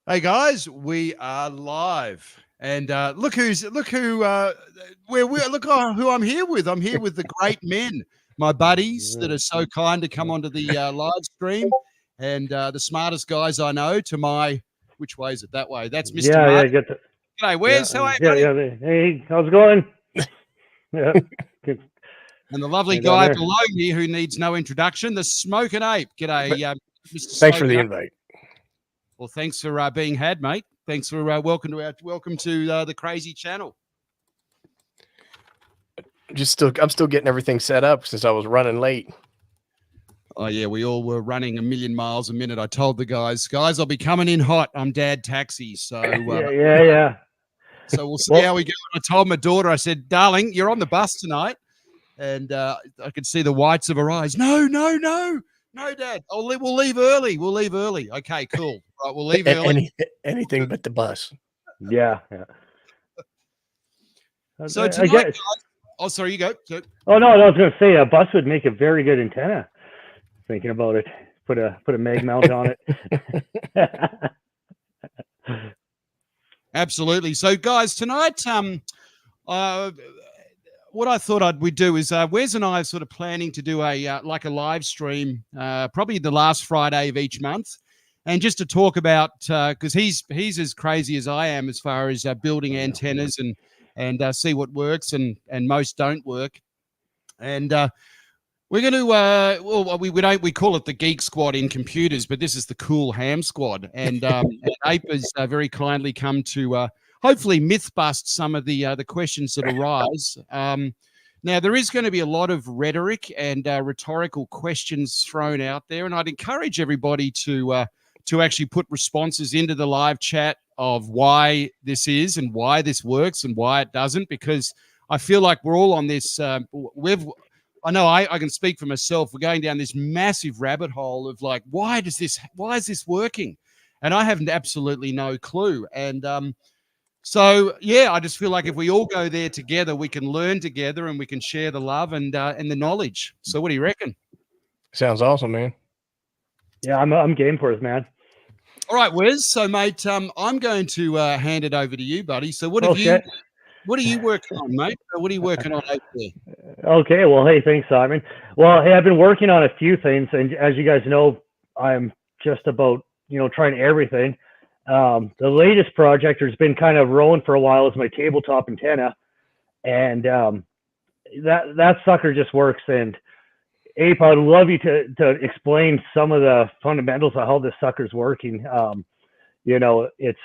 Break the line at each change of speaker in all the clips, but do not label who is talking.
Hey guys, we are live, and look who who I'm here with. I'm here with the great men, my buddies that are so kind to come onto the live stream, and the smartest guys I know. To my, which way is it? That way. That's Mr.
Yeah,
Martin.
get the,
G'day,
yeah,
Wes. How are you,
yeah,
buddy?
yeah. Hey, how's it going? Yeah, good.
And the lovely
Hey, down
guy
there.
below me who needs no introduction, the Smoking Ape. G'day, Mr.
Thanks for the
Smoking Ape.
invite.
Well, thanks for being had, mate. Thanks for welcome to the crazy channel.
I'm still getting everything set up since I was running late.
Oh yeah, we all were running a million miles a minute. I told the guys, I'll be coming in hot. I'm Dad Taxi, so
Yeah.
So we'll see how we go. I told my daughter, I said, "Darling, you're on the bus tonight," and I could see the whites of her eyes. No, Dad. We'll leave early. We'll leave early. Okay, cool. Right, we'll leave early.
Anything but the bus.
Yeah.
So tonight, guys, oh, sorry, you go.
Oh no, I was going to say a bus would make a very good antenna. Thinking about it, put a mag mount on it.
Absolutely. So, guys, tonight, what I thought we'd do is Wes and I are sort of planning to do a live stream, probably the last Friday of each month, and just to talk about because he's as crazy as I am as far as building antennas and see what works and most don't work, and we're going to we call it the Geek Squad in computers, but this is the Cool Ham Squad, and Ape has very kindly come to hopefully myth bust some of the questions that arise. Now, there is going to be a lot of rhetoric and rhetorical questions thrown out there, and I'd encourage everybody to actually put responses into the live chat of why this is and why this works and why it doesn't, because I feel like we're all on this. I know I can speak for myself. We're going down this massive rabbit hole of like, why is this working? And I have absolutely no clue. And so, yeah, I just feel like if we all go there together, we can learn together and we can share the love and the knowledge. So what do you reckon?
Sounds awesome, man.
Yeah, I'm game for it, man.
All right, Wes. So, mate, I'm going to hand it over to you, buddy. So what have you... What are you working on, mate? What are you working on over there?
Okay, well, hey, thanks, Simon. Well, hey, I've been working on a few things, and as you guys know, I'm just about, trying everything. The latest project has been kind of rolling for a while is my tabletop antenna, and that sucker just works. And Ape, I'd love you to explain some of the fundamentals of how this sucker's working. It's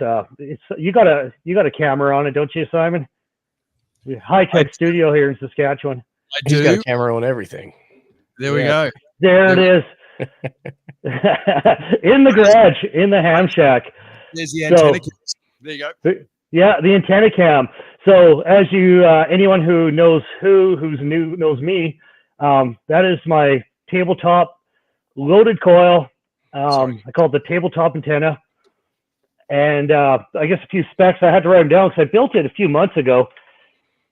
you got a camera on it, don't you, Simon? High-tech studio here in Saskatchewan.
He's got a camera on everything.
There we go.
There it is. In the garage, in the ham shack.
There's the antenna cam. There you go.
Yeah, the antenna cam. So as you, anyone who knows who's new knows me, that is my tabletop loaded coil. I call it the tabletop antenna. And I guess a few specs, I had to write them down because I built it a few months ago.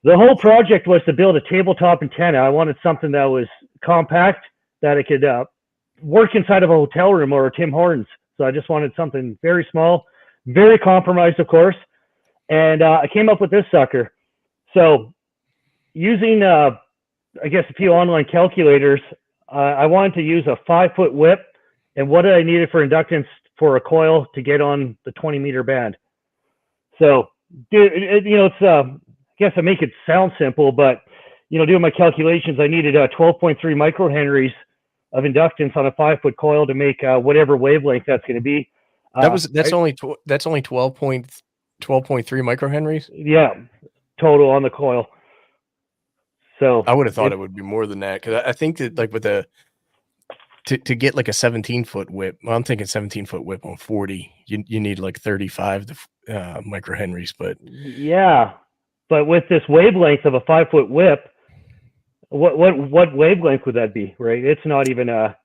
The whole project was to build a tabletop antenna. I wanted something that was compact, that it could work inside of a hotel room or a Tim Hortons. So I just wanted something very small, very compromised, of course. And I came up with this sucker. So using, I guess, a few online calculators, I wanted to use a 5-foot whip. And what I needed for inductance for a coil to get on the 20-meter band. So, it's... I guess I make it sound simple, but doing my calculations, I needed 12.3 microhenries of inductance on a 5-foot coil to make whatever wavelength that's going to be.
That's only 12.3 microhenries.
Yeah, total on the coil. So
I would have thought it would be more than that, because I think that like with to get like a 17-foot whip, well, I'm thinking 17-foot whip on 40, you need like 35 microhenries, but
yeah. But with this wavelength of a 5-foot whip, what wavelength would that be, right? It's not even a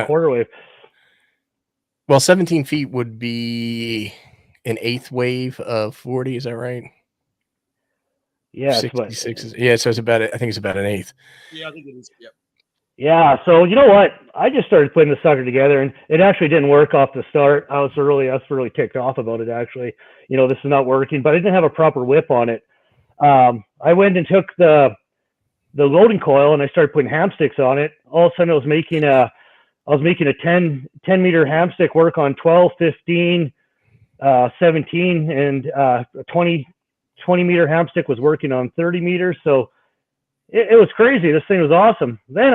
quarter wave.
Well, 17 feet would be an eighth wave of 40. Is that right?
Yeah,
66 is, yeah. So it's about, I think it's about an eighth.
Yeah, I think it is. Yep.
Yeah, so you know what? I just started putting the sucker together, and it actually didn't work off the start. I was really ticked off about it, actually. This is not working, but I didn't have a proper whip on it. I went and took the loading coil, and I started putting ham sticks on it. All of a sudden, I was making a 10 meter ham stick work on 12, 15, 17, and a 20 meter ham stick was working on 30 meters. So it was crazy. This thing was awesome. Then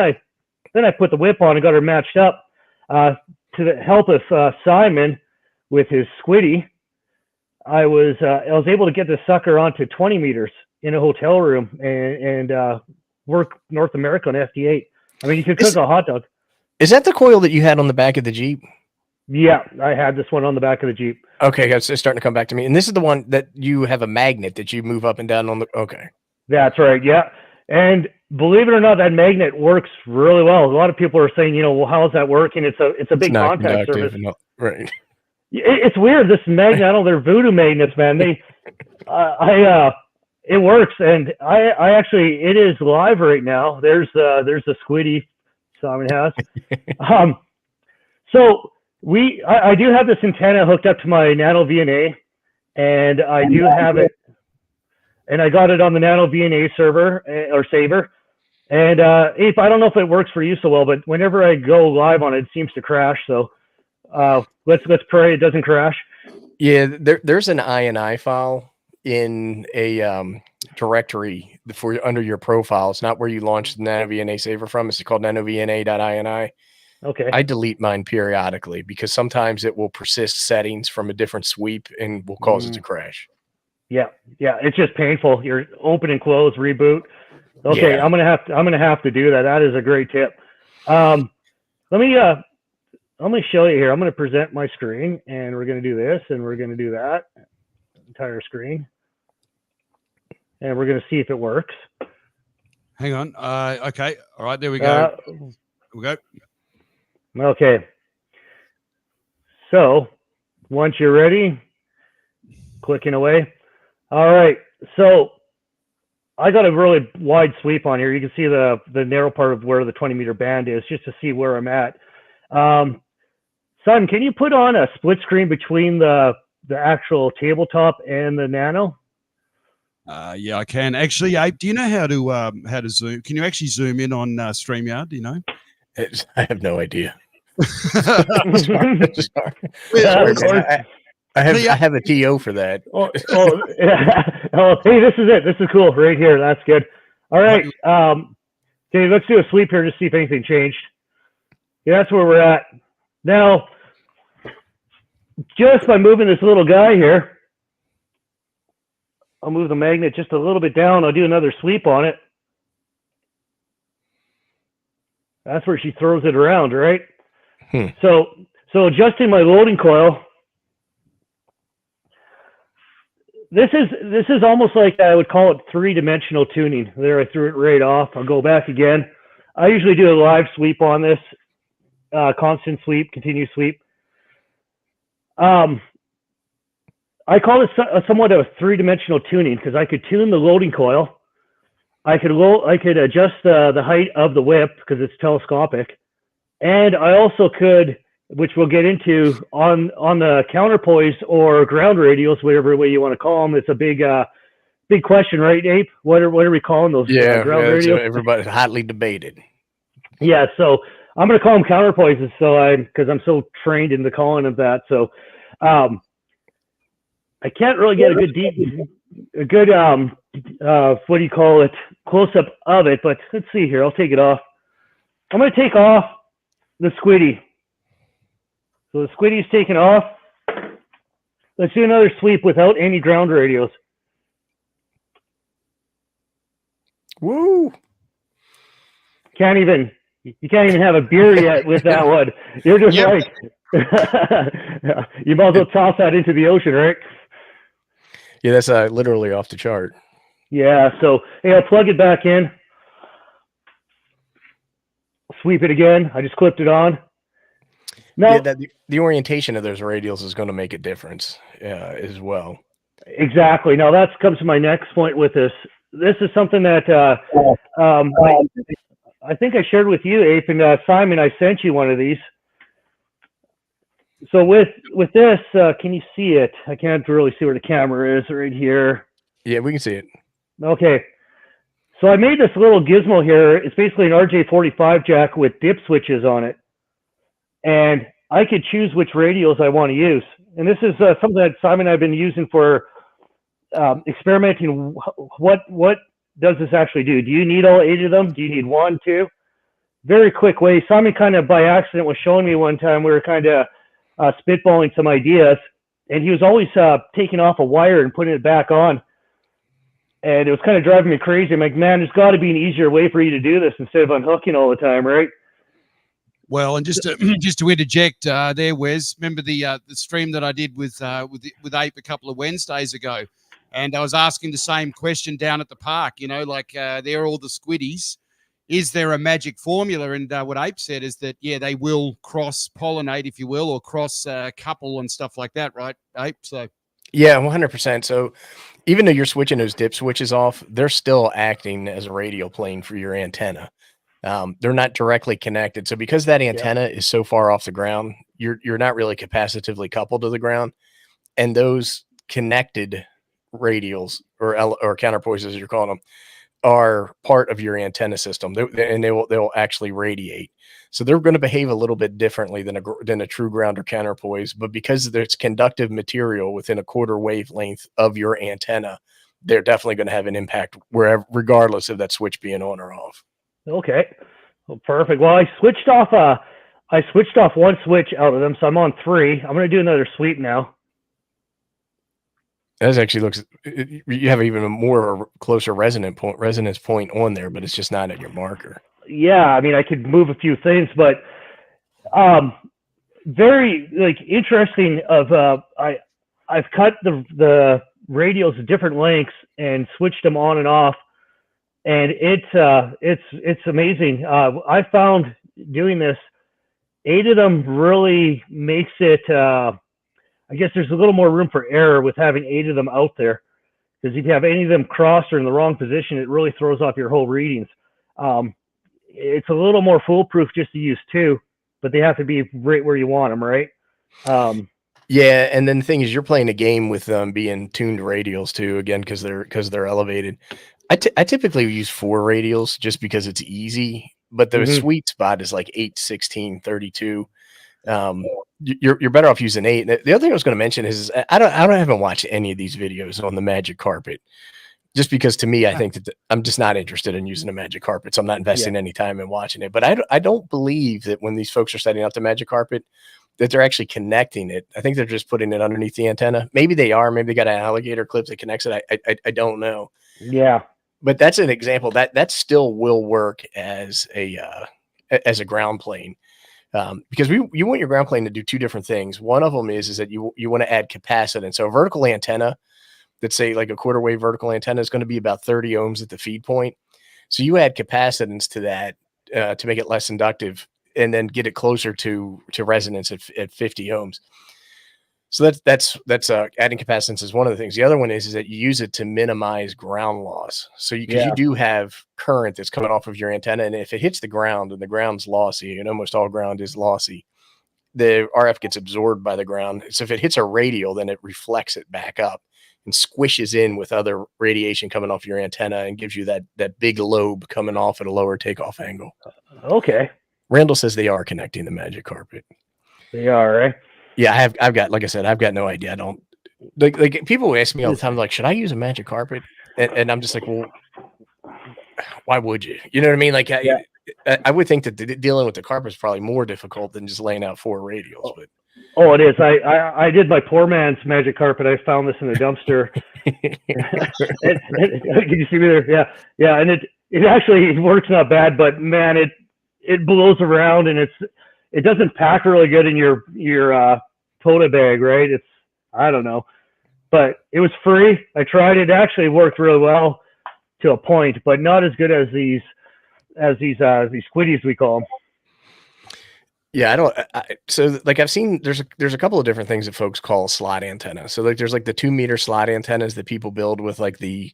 I put the whip on and got her matched up to the help of Simon with his squiddy. I was able to get this sucker onto 20 meters in a hotel room and work North America on FD8. I mean, you could cook a hot dog.
Is that the coil that you had on the back of the Jeep?
Yeah, I had this one on the back of the Jeep.
Okay, it's starting to come back to me. And this is the one that you have a magnet that you move up and down on the. Okay.
That's right. Yeah. And believe it or not, that magnet works really well. A lot of people are saying, well, how's that working? It's a big contact surface.
Right.
It's weird. This magnet, I don't know, they're voodoo magnets, man. It works, and I actually, it is live right now. There's a squiddy Simon has. So I do have this antenna hooked up to my Nano VNA, and I do have it, and I got it on the Nano VNA server or saver. And Ape, I don't know if it works for you so well, but whenever I go live on it, it seems to crash. So let's pray it doesn't crash.
Yeah, there's an INI file in a directory for under your profile. It's not where you launch the Nano VNA saver from. It's called nanovna.ini.
Okay.
I delete mine periodically because sometimes it will persist settings from a different sweep and will cause it to crash. Yeah,
it's just painful. You're open and close, reboot. Okay, yeah. I'm gonna have to do that. That is a great tip. Let me show you here. I'm gonna present my screen, and we're gonna do this, and we're gonna do that entire screen, and we're gonna see if it works.
Hang on. Okay. All right. There we go. We go.
Okay. So once you're ready, clicking away. All right. So I got a really wide sweep on here. You can see the narrow part of where the 20 meter band is, just to see where I'm at. Son, can you put on a split screen between the actual tabletop and the Nano?
Yeah, I can. Actually, Ape, do you know how to zoom? Can you actually zoom in on StreamYard? Do you know?
I have no idea. I have a TO for that.
Hey, this is it. This is cool right here. That's good. All right. Okay, let's do a sweep here to see if anything changed. Yeah, that's where we're at. Now, just by moving this little guy here, I'll move the magnet just a little bit down. I'll do another sweep on it. That's where she throws it around, right? So adjusting my loading coil. This is almost like I would call it 3-dimensional tuning. There, I threw it right off. I'll go back again. I usually do a live sweep on this, constant sweep, continuous sweep. I call it somewhat of a 3-dimensional tuning because I could tune the loading coil. I could adjust the height of the whip because it's telescopic, and I also could, which we'll get into, on the counterpoise or ground radios, whatever way you want to call them. It's a big question, right, Ape? What are we calling those? Ground radios?
Everybody's hotly debated.
Yeah, so I'm going to call them counterpoises, because I'm so trained in the calling of that. So I can't really get a good what do you call it, close up of it, but let's see here. I'll take it off. I'm going to take off the squiddy. So the squiddy's taken off. Let's do another sweep without any ground radios.
Woo!
You can't even have a beer yet with that one. You're just like, you might as well toss that into the ocean, right?
Yeah, that's literally off the chart.
Yeah, so hey, I'll plug it back in. Sweep it again. I just clipped it on. Now,
yeah, the orientation of those radials is going to make a difference as well.
Exactly. Now that comes to my next point with this. This is something that I think I shared with you, Ape, and Simon, I sent you one of these. So with this, can you see it? I can't really see where the camera is right here.
Yeah, we can see it.
Okay. So I made this little gizmo here. It's basically an RJ45 jack with dip switches on it. And I could choose which radios I want to use. And this is something that Simon and I have been using for experimenting. What does this actually do? Do you need all 8 of them? Do you need 1, 2? Very quick way. Simon kind of by accident was showing me one time. We were kind of spitballing some ideas. And he was always taking off a wire and putting it back on. And it was kind of driving me crazy. I'm like, man, there's got to be an easier way for you to do this instead of unhooking all the time, right?
Well, and just to interject there, Wes, remember the stream that I did with Ape a couple of Wednesdays ago, and I was asking the same question down at the park. You know, like they're all the squiddies. Is there a magic formula? And what Ape said is that they will cross pollinate, if you will, or cross couple and stuff like that, right, Ape? So.
Yeah, 100%. So even though you're switching those dip switches off, they're still acting as a radio plane for your antenna. They're not directly connected. So because that antenna is so far off the ground, you're not really capacitively coupled to the ground. And those connected radials or counterpoise, as you're calling them, are part of your antenna system, and they'll actually radiate. So they're going to behave a little bit differently than a true ground or counterpoise, but because there's conductive material within a quarter wavelength of your antenna, they're definitely going to have an impact regardless of that switch being on or off.
Okay, well, perfect. Well, I switched off one switch out of them, so I'm on 3. I'm going to do another sweep now.
That actually looks, you have even a more closer resonance point on there, but it's just not at your marker.
Yeah, I mean, I could move a few things, but very interesting. I've cut the radios at different lengths and switched them on and off, and it's amazing. I found doing this, 8 of them really makes it. I guess there's a little more room for error with having 8 of them out there, because if you have any of them crossed or in the wrong position, it really throws off your whole readings. It's a little more foolproof just to use 2, but they have to be right where you want them, right?
Yeah, and then the thing is, you're playing a game with them being tuned radials too, again, because they're elevated. I typically use 4 radials just because it's easy, but the sweet spot is like 8, 16, 32. You're better off using 8. The other thing I was going to mention is I haven't watched any of these videos on the magic carpet, just because to me, I think that I'm just not interested in using a magic carpet. So I'm not investing any time in watching it, but I don't believe that when these folks are setting up the magic carpet, that they're actually connecting it. I think they're just putting it underneath the antenna. Maybe they are, maybe they got an alligator clip that connects it. I don't know.
Yeah.
But that's an example that still will work as a ground plane. Because you want your ground plane to do 2 different things. One of them is that you want to add capacitance. So a vertical antenna, let's say like a quarter wave vertical antenna, is going to be about 30 ohms at the feed point. So you add capacitance to that to make it less inductive, and then get it closer to resonance at 50 ohms. So that's adding capacitance is one of the things. The other one is that you use it to minimize ground loss. So you do have current that's coming off of your antenna, and if it hits the ground and the ground's lossy, and almost all ground is lossy, the RF gets absorbed by the ground. So if it hits a radial, then it reflects it back up and squishes in with other radiation coming off your antenna and gives you that big lobe coming off at a lower takeoff angle.
Okay.
Randall says they are connecting the magic carpet.
They are, right?
Yeah, I've got, like I said, I've got no idea. I don't like people ask me all the time, like, should I use a magic carpet? And I'm just like, well, why would you? You know what I mean? Like, I would think that dealing with the carpet is probably more difficult than just laying out 4 radials. But
it is. I did my poor man's magic carpet. I found this in a dumpster. Can you see me there? Yeah. And it actually works not bad, but man, it blows around, and it doesn't pack really good in your tote bag, right? I don't know, but it was free. I tried it. Actually worked really well to a point, but not as good as these squiddies, we call them.
Yeah, so like I've seen there's a couple of different things that folks call slot antenna. So like there's like the 2 meter slot antennas that people build with like the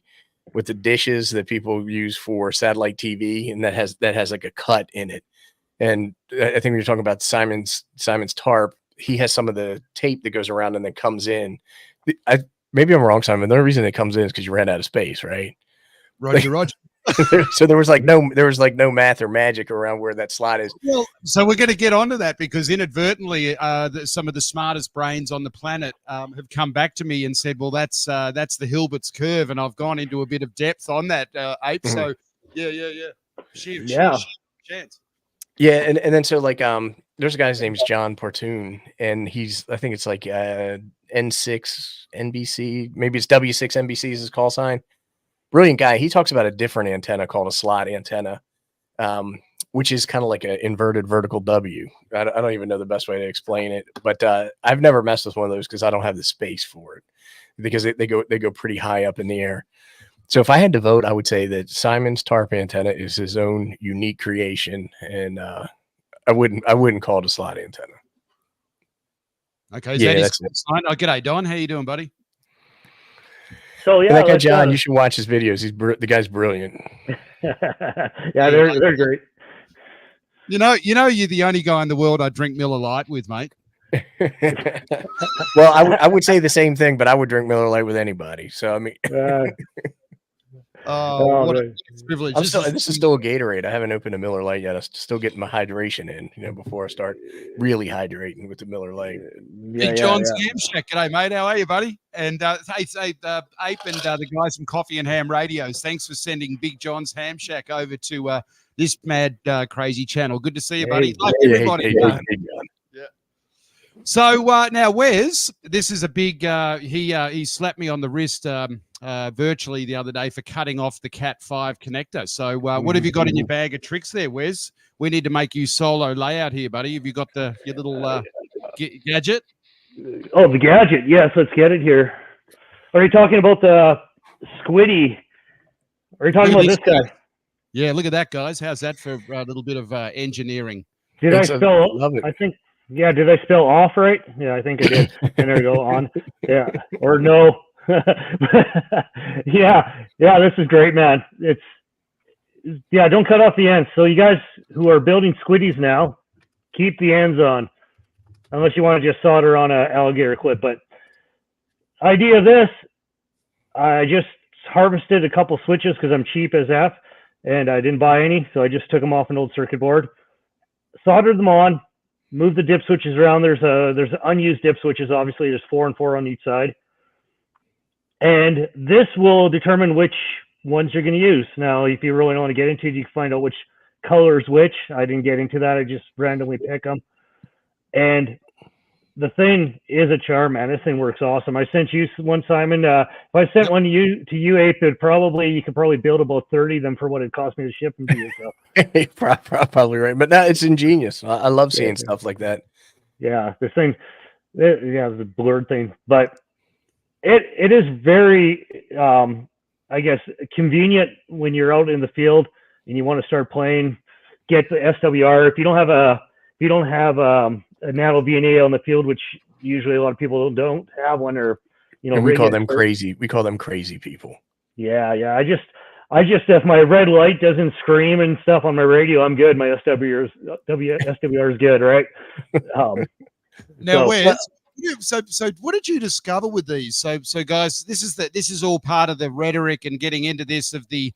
with the dishes that people use for satellite TV, and that has like a cut in it. And I think when you're talking about Simon's tarp, he has some of the tape that goes around and then comes in. Maybe I'm wrong, Simon. The only reason it comes in is because you ran out of space, right?
Roger, Roger.
So there was like no math or magic around where that slot is.
Well, so we're going to get onto that because inadvertently, some of the smartest brains on the planet have come back to me and said, "Well, that's the Hilbert's curve," and I've gone into a bit of depth on that, Ape.
Mm-hmm.
So yeah. Chance.
Yeah, and then so like there's a guy's name is John Portune, and I think it's like N6 NBC, maybe it's W6 NBC is his call sign. Brilliant guy. He talks about a different antenna called a slot antenna, which is kind of like an inverted vertical W. I don't even know the best way to explain it, but I've never messed with one of those because I don't have the space for it, because they go pretty high up in the air. So if I had to vote, I would say that Simon's tarp antenna is his own unique creation, and I wouldn't call it a slot antenna.
Okay, is that his sign? Oh, g'day, Don. How you doing, buddy?
So yeah,
and that guy John, you should watch his videos. The guy's brilliant.
Yeah, they're great.
You know, you're the only guy in the world I drink Miller Lite with, mate.
Well, I would say the same thing, but I would drink Miller Lite with anybody. So I mean,
what a privilege!
This is still a Gatorade. I haven't opened a Miller Lite yet. I'm still getting my hydration in, before I start really hydrating with the Miller Lite.
Big John's Ham Shack. G'day, mate. How are you, buddy? And Ape and the guys from Coffee and Ham Radios. Thanks for sending Big John's Ham Shack over to this mad crazy channel. Good to see you, buddy. Everybody. So now, Wes, this is a big. He slapped me on the wrist virtually the other day for cutting off the Cat 5 connector. So what have you got in your bag of tricks there, Wes? We need to make you solo layout here, buddy. Have you got your little gadget?
Oh, the gadget. Yes, let's get it here. Are you talking about the Squiddy? Are you talking about this guy?
Yeah, look at that, guys. How's that for a little bit of engineering?
Did I spell? I think. Yeah, did I spell off right? Yeah, I think I did. And there we go, on. Yeah, or no. yeah, this is great, man. Don't cut off the ends. So you guys who are building Squiddies now, keep the ends on, unless you want to just solder on an alligator clip. But idea of this, I just harvested a couple switches because I'm cheap as F, and I didn't buy any, so I just took them off an old circuit board, soldered them on. Move the dip switches around. There's unused dip switches. Obviously, there's 4 and 4 on each side, and this will determine which ones you're going to use. Now, if you really want to get into it, you can find out which color is which. I didn't get into that. I just randomly pick them, and the thing is a charm, man. This thing works awesome. I sent you one, Simon. If I sent one to you, Ape, you could probably build about 30 of them for what it cost me to ship them to you. So.
Probably right, but it's ingenious. I love seeing stuff like that.
Yeah, this thing, the blurred thing, but it is very, I guess, convenient when you're out in the field and you want to start playing. Get the SWR. If you don't have a Nano VNA on the field, which usually a lot of people don't have one, or
and we call them crazy. We call them crazy people. Yeah.
I just if my red light doesn't scream and stuff on my radio, I'm good. My SWR is good, right?
Now, so what did you discover with these? So guys, this is all part of the rhetoric and getting into this of the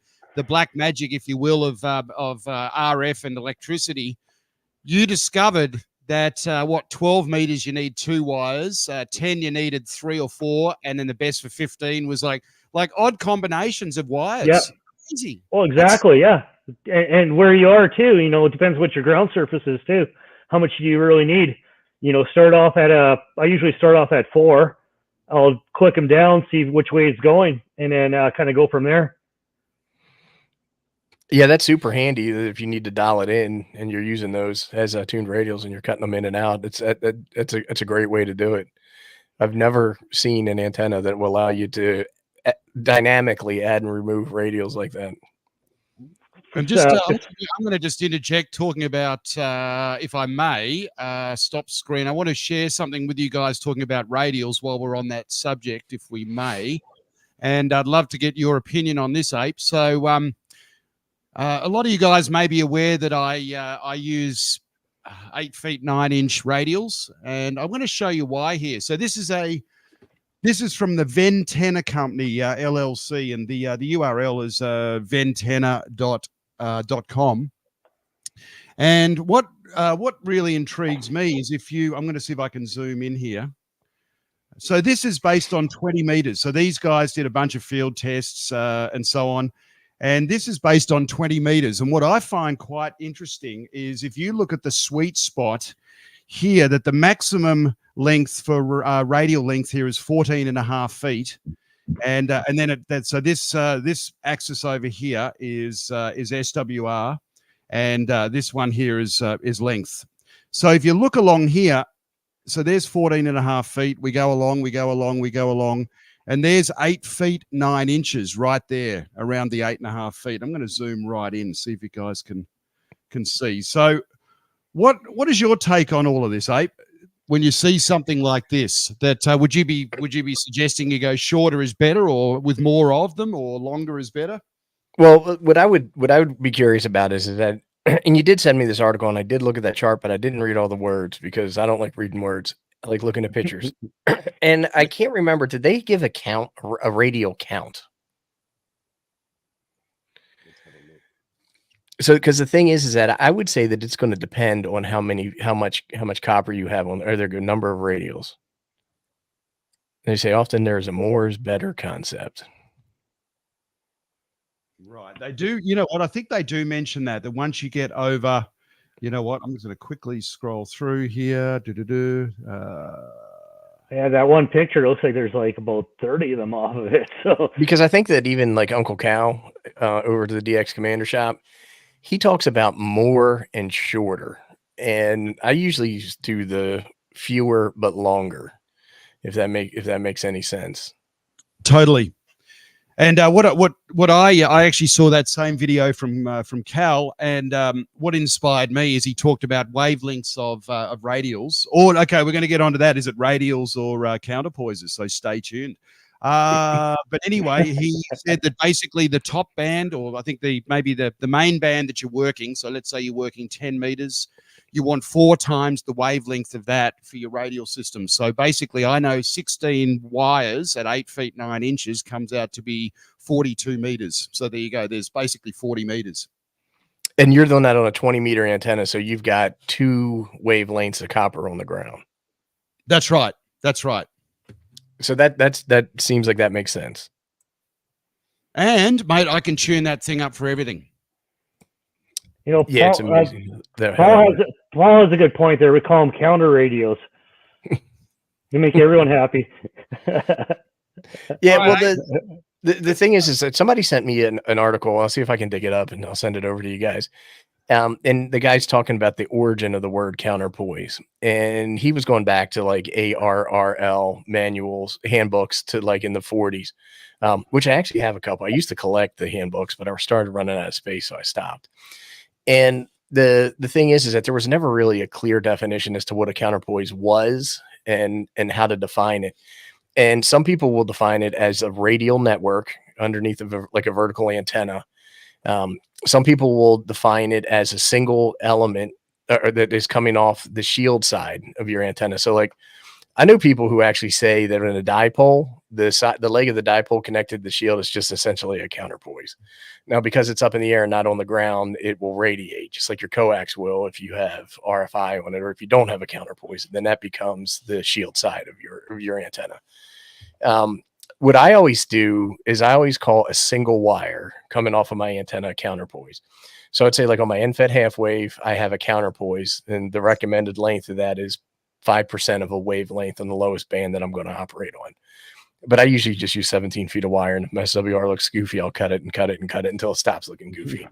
black magic, if you will, of RF and electricity. You discovered that 12 meters you need 2 wires, 10 you needed 3 or 4, and then the best for 15 was like odd combinations of wires.
Yeah.
Easy.
Well, exactly. Yeah. And where you are too, it depends what your ground surface is too. How much do you really need? Start off I usually start off at 4. I'll click them down, see which way it's going, and then kind of go from there.
Yeah, that's super handy if you need to dial it in and you're using those as tuned radios and you're cutting them in and out. It's a great way to do it. I've never seen an antenna that will allow you to dynamically add and remove radios like that.
I'm going to just interject talking about, if I may, stop screen. I want to share something with you guys talking about radials while we're on that subject, if we may. and I'd love to get your opinion on this, Ape. So a lot of you guys may be aware that I use 8 feet 9 inch radials, and I'm going to show you why here. So this is from the Ventana Company LLC, and the URL is ventana.com. And what really intrigues me is I'm going to see if I can zoom in here. So this is based on 20 meters. So these guys did a bunch of field tests and so on. And this is based on 20 meters. And what I find quite interesting is if you look at the sweet spot here, that the maximum length for radial length here is 14.5 feet. And then this axis over here is SWR, and this one here is length. So if you look along here, so there's 14.5 feet. We go along, and there's 8 feet 9 inches right there around the 8.5 feet. I'm going to zoom right in, see if you guys can see. So what is your take on all of this, Ape? When you see something like this, that would you be suggesting you go shorter is better, or with more of them, or longer is better?
Well, what I would be curious about is that, and you did send me this article, and I did look at that chart, but I didn't read all the words because I don't like reading words. I like looking at pictures. And I can't remember, did they give a radial count? So, because the thing is that I would say that it's going to depend on how much copper you have on, or the number of radials. They say often there's a more is better concept.
Right. They do. You know what? I think they do mention that once you get over, you know what? I'm just going to quickly scroll through here.
Yeah, that one picture looks like there's like about 30 of them off of it. So
because I think that even like Uncle Cal over to the DX Commander shop, he talks about more and shorter, and I usually do the fewer but longer, if that makes any sense.
Totally. And what I actually saw that same video from Cal, and what inspired me is he talked about wavelengths of radials. Or okay, we're going to get onto that. Is it radials or counterpoises? So stay tuned. But anyway, he said that basically the top band, or I think maybe the main band that you're working. So let's say you're working 10 meters. You want 4 times the wavelength of that for your radial system. So basically, I know 16 wires at 8 feet 9 inches comes out to be 42 meters. So there you go. There's basically 40 meters.
And you're doing that on a 20-meter antenna, so you've got 2 wavelengths of copper on the ground.
That's right. That's right.
So that seems like that makes sense.
And mate, I can tune that thing up for everything.
You know,
yeah, it's amazing.
Paul has a good point there. We call them counter radios. You make everyone happy.
Yeah, well, the thing is that somebody sent me an article. I'll see if I can dig it up, and I'll send it over to you guys. And the guy's talking about the origin of the word counterpoise, and he was going back to like ARRL manuals, handbooks to like in the 40s, which I actually have a couple. I used to collect the handbooks, but I started running out of space, so I stopped. And the thing is that there was never really a clear definition as to what a counterpoise was and how to define it. And some people will define it as a radial network underneath of like a vertical antenna. Some people will define it as a single element that is coming off the shield side of your antenna. So like, I know people who actually say that in a dipole, the leg of the dipole connected to the shield is just essentially a counterpoise. Now, because it's up in the air and not on the ground, it will radiate just like your coax will if you have RFI on it, or if you don't have a counterpoise, then that becomes the shield side of your antenna. What I always do is I always call a single wire coming off of my antenna a counterpoise. So I'd say like on my end-fed half wave, I have a counterpoise, and the recommended length of that is 5% of a wavelength on the lowest band that I'm going to operate on. But I usually just use 17 feet of wire, and if my SWR looks goofy, I'll cut it and cut it and cut it until it stops looking goofy.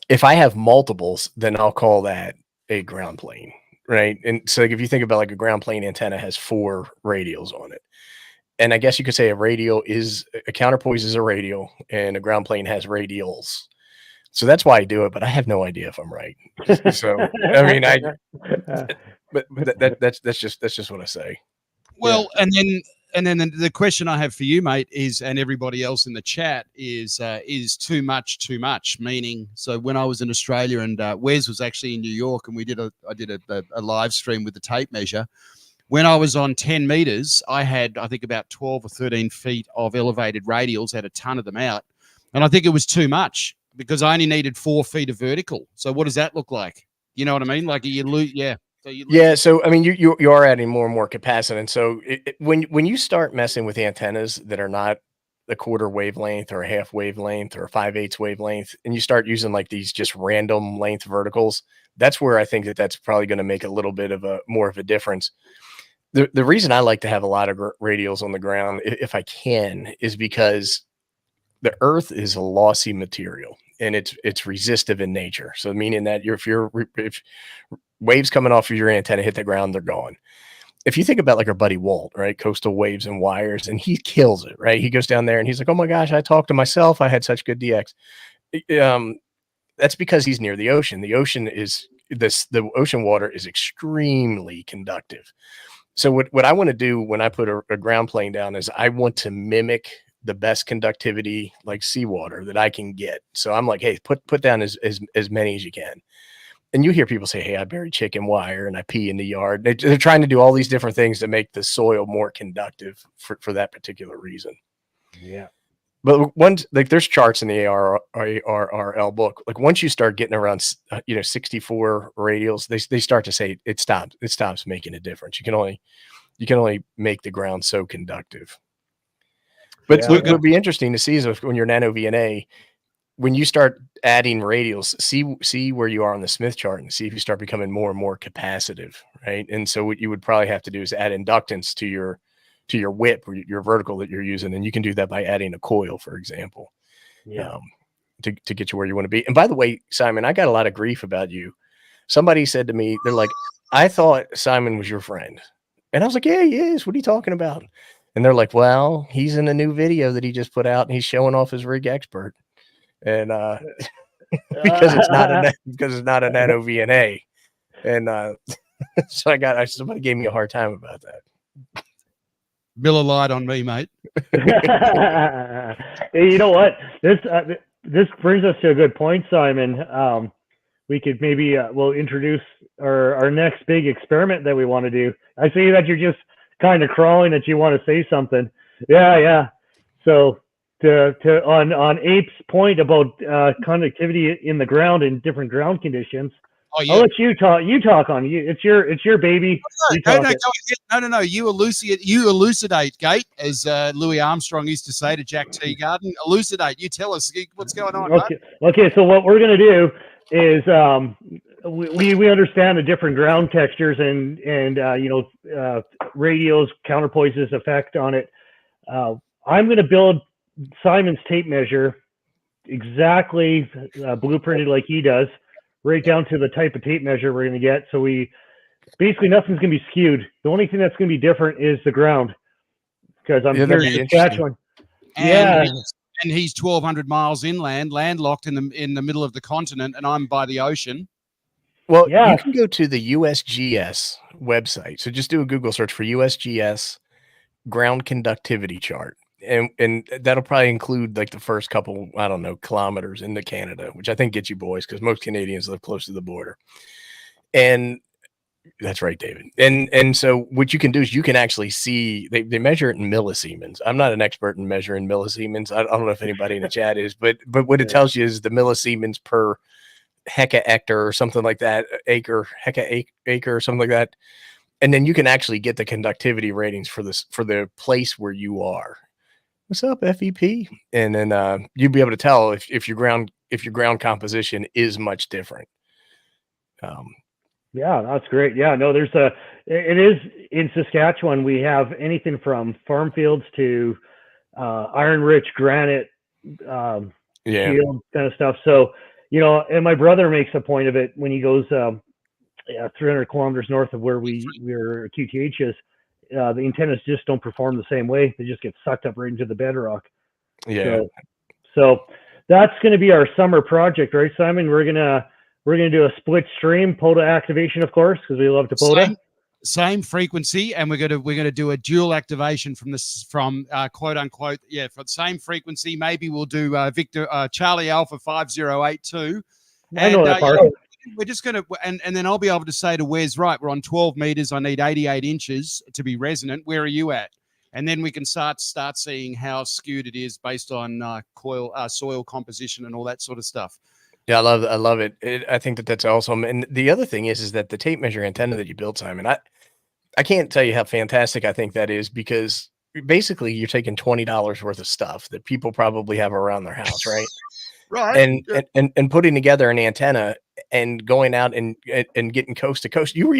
If I have multiples, then I'll call that a ground plane, right? And so like if you think about like a ground plane antenna has 4 radials on it. And I guess you could say a counterpoise is a radial, and a ground plane has radials. So that's why I do it, but I have no idea if I'm right. So I mean, but that's just what I say.
Well, yeah. And then And then the question I have for you, mate, is, and everybody else in the chat, is too much too much? Meaning, so when I was in Australia and Wes was actually in New York, and I did a live stream with the tape measure. When I was on 10 meters, I had, I think, about 12 or 13 feet of elevated radials, had a ton of them out. And I think it was too much because I only needed 4 feet of vertical. So what does that look like? You know what I mean? Like you lose, yeah. So
So I mean, you are adding more and more capacitance. So when you start messing with antennas that are not a quarter wavelength or a half wavelength or a 5/8 wavelength, and you start using like these just random length verticals, that's where I think that's probably going to make a little bit of more of a difference. The reason I like to have a lot of radials on the ground, if I can, is because the earth is a lossy material and it's resistive in nature. So meaning that if waves coming off of your antenna hit the ground, they're gone. If you think about like our buddy Walt, right? Coastal Waves and Wires, and he kills it, right? He goes down there and he's like, oh my gosh, I talked to myself. I had such good DX. That's because he's near the ocean. The ocean is the ocean water is extremely conductive. So what I want to do when I put a ground plane down is I want to mimic the best conductivity like seawater that I can get. So I'm like, hey, put down as many as you can. And you hear people say, hey, I bury chicken wire and I pee in the yard. They're trying to do all these different things to make the soil more conductive for that particular reason.
Yeah.
But like there's charts in the ARRL book. Like once you start getting around, 64 radials, they start to say it stops making a difference. You can only make the ground so conductive. But what would be interesting to see is when you're nano VNA, when you start adding radials, see where you are on the Smith chart and see if you start becoming more and more capacitive, right? And so what you would probably have to do is add inductance to your whip or your vertical that you're using. And you can do that by adding a coil, for example, to get you where you want to be. And by the way, Simon, I got a lot of grief about you. Somebody said to me, they're like, I thought Simon was your friend. And I was like, yeah, he is. What are you talking about? And they're like, well, he's in a new video that he just put out and he's showing off his rig expert. And because it's not a nano VNA. And so somebody gave me a hard time about that.
Miller lied on me, mate.
Hey, you know what? This brings us to a good point, Simon. We could maybe we'll introduce our next big experiment that we want to do. I see that you're just kind of crawling that you want to say something. Yeah. So on Ape's point about conductivity in the ground in different ground conditions. Oh, yeah. I'll let you talk. You talk on you. It's your baby.
No. You elucidate, Gate, as Louis Armstrong used to say to Jack Teagarden. Elucidate. You tell us what's going on.
Okay. So what we're gonna do is we understand the different ground textures and radios, counterpoises effect on it. I'm gonna build Simon's tape measure exactly blueprinted like he does, right down to the type of tape measure we're going to get. So basically nothing's going to be skewed. The only thing that's going to be different is the ground, because I'm here in Saskatchewan.
And he's 1,200 miles inland, landlocked in the middle of the continent, and I'm by the ocean.
Well, you can go to the USGS website. So just do a Google search for USGS ground conductivity chart. And that'll probably include like the first couple, I don't know, kilometers into Canada, which I think gets you boys because most Canadians live close to the border. And that's right, David. And so what you can do is you can actually see they measure it in millisiemens. I'm not an expert in measuring millisiemens. I don't know if anybody in the chat is, but what it tells you is the millisiemens per hectare or something like that, acre or something like that. And then you can actually get the conductivity ratings for the place where you are. What's up, FEP? And then you'll be able to tell if your ground composition is much different.
Yeah, that's great. Yeah, no, it is in Saskatchewan. We have anything from farm fields to iron-rich granite field kind of stuff. So, and my brother makes a point of it when he goes 300 kilometers north of where we're QTH is. The antennas just don't perform the same way. They just get sucked up right into the bedrock.
Yeah.
So that's going to be our summer project, right, Simon? We're gonna do a split stream POTA activation, of course, because we love to POTA.
same frequency, and we're gonna do a dual activation from quote unquote, for the same frequency. Maybe we'll do Victor Charlie Alpha 5082.
I know that part.
We're just gonna and then I'll be able to say to Wes, right, we're on 12 meters. I need 88 inches to be resonant. Where are you at? And then we can start seeing how skewed it is based on soil composition and all that sort of stuff.
Yeah, I love it. I think that's awesome. And the other thing is that the tape measure antenna that you built, Simon, I can't tell you how fantastic I think that is, because basically you're taking $20 worth of stuff that people probably have around their house, right?
Right.
And putting together an antenna and going out and getting coast to coast. You were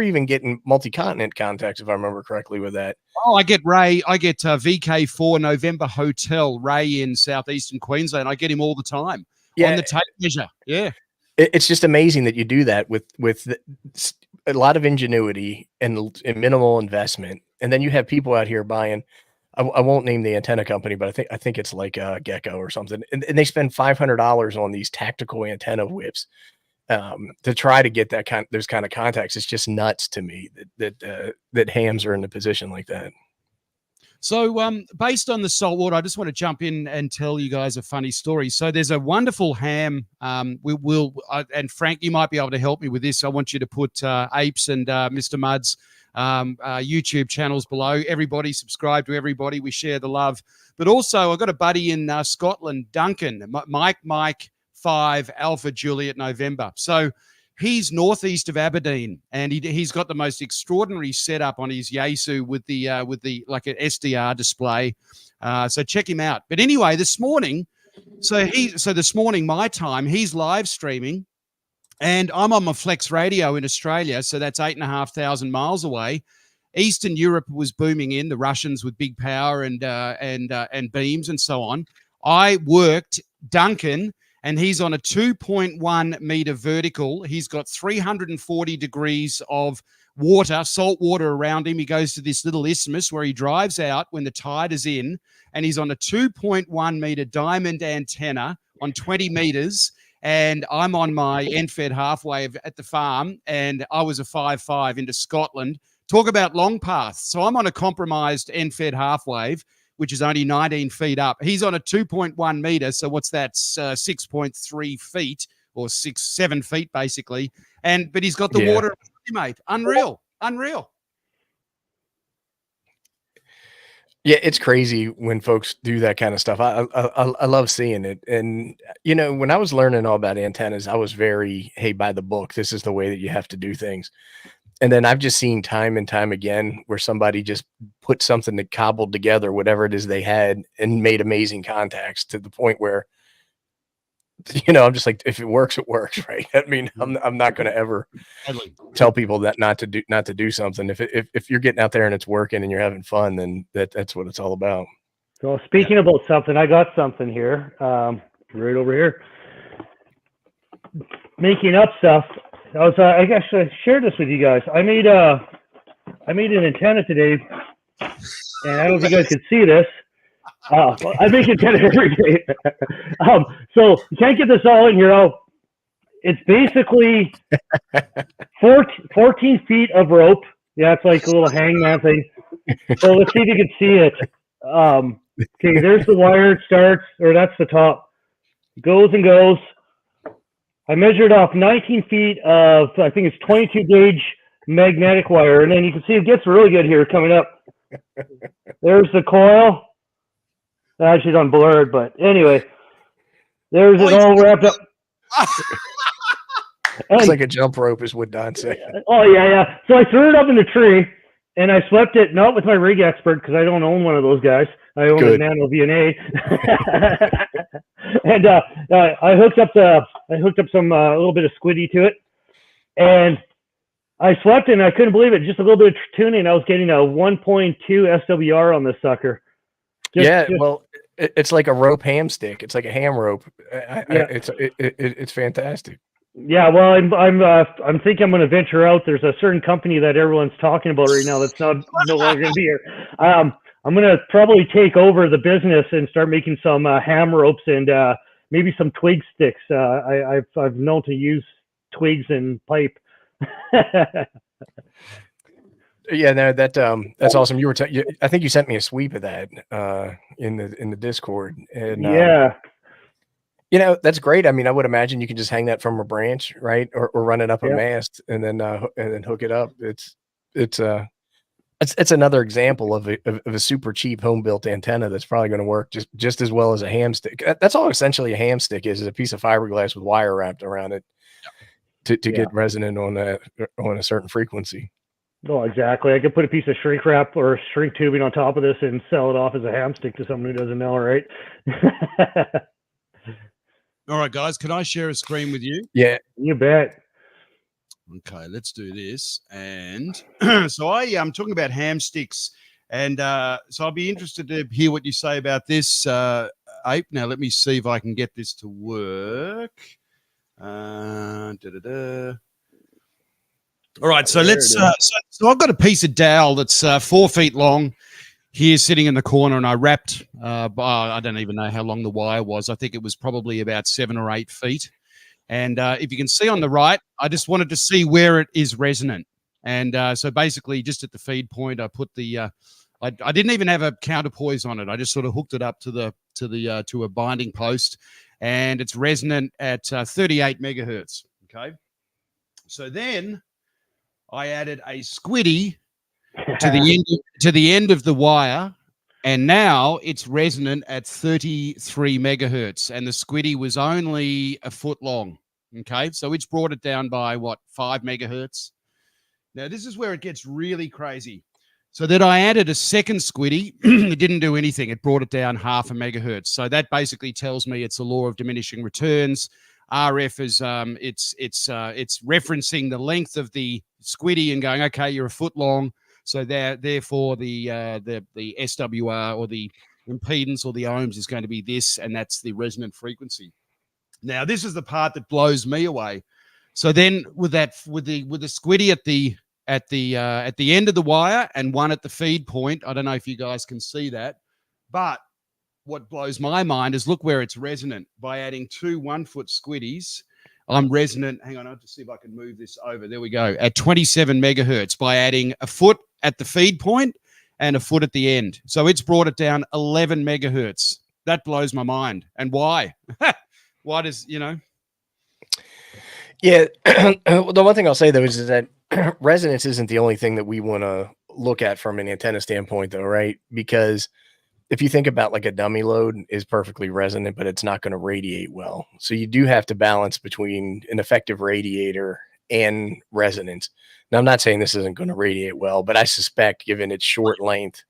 even getting multi-continent contacts, if I remember correctly, with that.
Oh, I get VK4 November Hotel, Ray in southeastern Queensland. I get him all the time on the tape measure. Yeah.
It's just amazing that you do that with a lot of ingenuity and minimal investment. And then you have people out here buying, I won't name the antenna company, but I think it's like Gecko or something. And they spend $500 on these tactical antenna whips to try to get those kind of contacts. It's just nuts to me that hams are in a position like that.
So based on the saltwater, I just want to jump in and tell you guys a funny story. So there's a wonderful ham. And Frank, you might be able to help me with this. I want you to put Apes and Mr. Mudd's YouTube channels below. Everybody subscribe to everybody. We share the love. But also I've got a buddy in Scotland, Duncan, Mike 5 Alpha Juliet November. So he's northeast of Aberdeen, and he's got the most extraordinary setup on his Yaesu with the like an SDR display. So check him out. But anyway, this morning my time, he's live streaming, and I'm on my Flex radio in Australia, so that's 8,500 miles away. Eastern Europe was booming in, the Russians with big power and beams and so on. I worked Duncan, and he's on a 2.1 meter vertical. He's got 340 degrees of water, salt water around him. He goes to this little isthmus where he drives out when the tide is in, and he's on a 2.1 meter diamond antenna on 20 meters. And I'm on my end-fed half wave at the farm, and I was a 5.5 into Scotland. Talk about long path. So I'm on a compromised end-fed half wave, which is only 19 feet up. He's on a 2.1 meter. So what's that? 6.3 feet or 7 feet basically. But he's got the water, mate. Unreal.
Yeah, it's crazy when folks do that kind of stuff. I love seeing it. And, you know, when I was learning all about antennas, I was very, hey, by the book, this is the way that you have to do things. And then I've just seen time and time again where somebody just put something that cobbled together, whatever it is they had, and made amazing contacts to the point where, you know, I'm just like, if it works, it works, right? I mean, I'm not going to ever tell people that not to do something. If you're getting out there and it's working and you're having fun, then that's what it's all about.
So speaking about something, I got something here, right over here. Making up stuff. I guess I shared this with you guys. I made an antenna today, and I don't know if you guys can see this. I make antenna every day. So you can't get this all in here. It's basically 14 feet of rope. Yeah, it's like a little hangman thing. So let's see if you can see it. Okay, there's the wire. It starts, or that's the top. It goes and goes. I measured off 19 feet of, I think it's 22 gauge magnetic wire. And then you can see it gets really good here coming up. There's the coil. Actually, it's blurred, but anyway, there's it all wrapped up.
It's like a jump rope is what Don said.
Oh, yeah. So I threw it up in the tree, and I swept it, not with my rig expert, because I don't own one of those guys. I own a Nano VNA. And I hooked up some a little bit of squiddy to it, and I swept it, and I couldn't believe it. Just a little bit of tuning, I was getting a 1.2 SWR on this sucker.
Well, it's like a rope ham stick. It's like a ham rope. It's fantastic.
Yeah, well, I'm thinking I'm going to venture out. There's a certain company that everyone's talking about right now that's no longer going to be here. I'm going to probably take over the business and start making some ham ropes and maybe some twig sticks. I've known to use twigs and pipe.
Yeah, no, that's awesome. You were, I think you sent me a sweep of that in the Discord, and
Yeah.
that's great. I mean, I would imagine you can just hang that from a branch, right, or run it up a
Yeah.
mast and then hook it up. It's another example of a super cheap home built antenna that's probably going to work just as well as a ham stick. That's all essentially a ham stick is a piece of fiberglass with wire wrapped around it to get resonant on a certain frequency.
No, exactly. I could put a piece of shrink wrap or shrink tubing on top of this and sell it off as a ham stick to someone who doesn't know, right?
All right, guys, can I share a screen with you?
Yeah,
you bet.
Okay, let's do this. And so I'm talking about ham sticks, and so I'll be interested to hear what you say about this, Ape. Now, let me see if I can get this to work. All right, so let's. So I've got a piece of dowel that's 4 feet long here, sitting in the corner, and I wrapped. I don't even know how long the wire was. I think it was probably about 7 or 8 feet. And if you can see on the right, I just wanted to see where it is resonant. And so basically, just at the feed point, I put the. I didn't even have a counterpoise on it. I just sort of hooked it up to a binding post, and it's resonant at 38 megahertz. Okay, so then I added a squiddy to the end of the wire, and now it's resonant at 33 megahertz, and the squiddy was only a foot long. Okay, so it's brought it down by 5 megahertz. Now this is where it gets really crazy. So then I added a second squiddy. It didn't do anything. It brought it down 0.5 megahertz. So that basically tells me it's a law of diminishing returns. RF is it's referencing the length of the squiddy and going, okay, you're a foot long, so therefore the SWR or the impedance or the ohms is going to be this, and that's the resonant frequency. Now this is the part that blows me away. So then with the squiddy at the end of the wire and one at the feed point, I don't know if you guys can see that, but what blows my mind is look where it's resonant. By adding 2 1-foot squiddies, I'm resonant. Hang on, I'll just see if I can move this over. There we go. At 27 megahertz by adding a foot at the feed point and a foot at the end. So it's brought it down 11 megahertz. That blows my mind. And why? Why does,
Yeah. The one thing I'll say, though, is that resonance isn't the only thing that we want to look at from an antenna standpoint, though, right? Because if you think about like a dummy load is perfectly resonant, but it's not going to radiate well. So you do have to balance between an effective radiator and resonance. Now, I'm not saying this isn't going to radiate well, but I suspect given its short length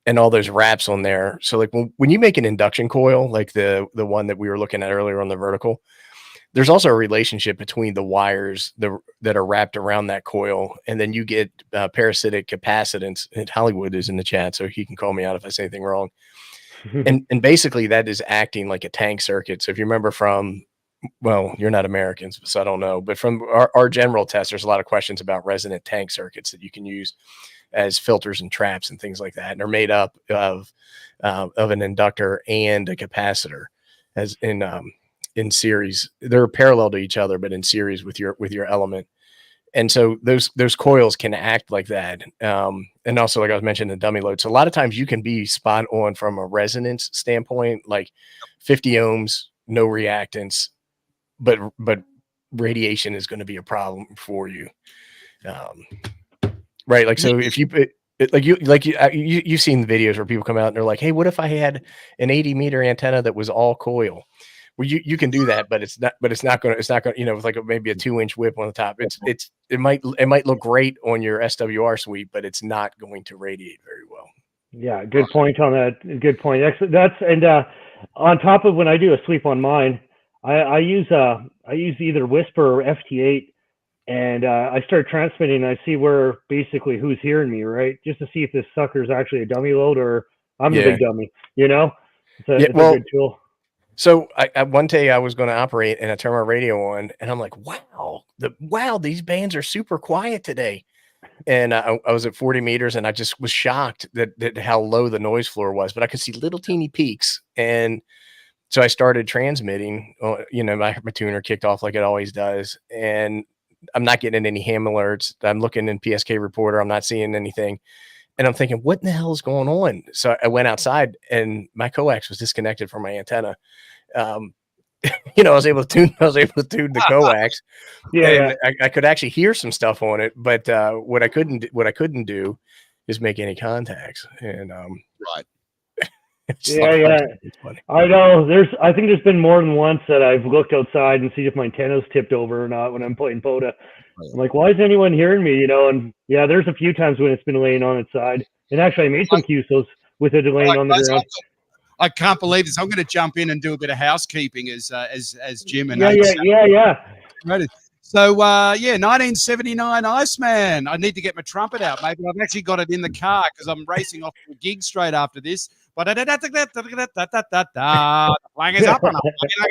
and all those wraps on there. So like when you make an induction coil, like the one that we were looking at earlier on the vertical, there's also a relationship between the wires that are wrapped around that coil, and then you get parasitic capacitance. And Hollywood is in the chat, so he can call me out if I say anything wrong. and basically that is acting like a tank circuit. So if you remember from, well, you're not Americans, so I don't know, but from our general test, there's a lot of questions about resonant tank circuits that you can use as filters and traps and things like that. And they're made up of an inductor and a capacitor as in series. They're parallel to each other, but in series with your element. And so those coils can act like that. And also, like I was mentioning, the dummy load. So a lot of times you can be spot on from a resonance standpoint, like 50 ohms, no reactance, but radiation is going to be a problem for you. Right. Like, so if you you've seen the videos where people come out and they're like, hey, what if I had an 80-meter antenna that was all coil? Well, you can do that, but it's not going to, you know, with like maybe a 2-inch whip on the top. It might look great on your SWR sweep, but it's not going to radiate very well.
Yeah. Good point on that. Good point. And on top of when I do a sweep on mine, I use either Whisper or FT8, and I start transmitting. And I see where basically who's hearing me, right? Just to see if this sucker is actually a dummy load or I'm the big dummy, you know? It's a good tool.
So one day I was going to operate and I turned my radio on and I'm like, wow, these bands are super quiet today. And I was at 40 meters and I just was shocked that how low the noise floor was, but I could see little teeny peaks. And so I started transmitting, you know, my tuner kicked off like it always does. And I'm not getting any ham alerts. I'm looking in PSK Reporter. I'm not seeing anything. And I'm thinking, what in the hell is going on? So I went outside and my coax was disconnected from my antenna. You know, I was able to tune the coax.
Yeah.
I could actually hear some stuff on it, but what I couldn't do is make any contacts. And
Right.
It's funny.
I know. I think there's been more than once that I've looked outside and see if my antenna's tipped over or not when I'm playing POTA. I'm like, why is anyone hearing me? You know, and yeah, there's a few times when it's been laying on its side. And actually, I made some QSOs with it laying on the ground.
I can't believe this. I'm going to jump in and do a bit of housekeeping as Jim and
yeah.
So 1979 Iceman. I need to get my trumpet out. Maybe I've actually got it in the car because I'm racing off to a gig straight after this. But the flag is up and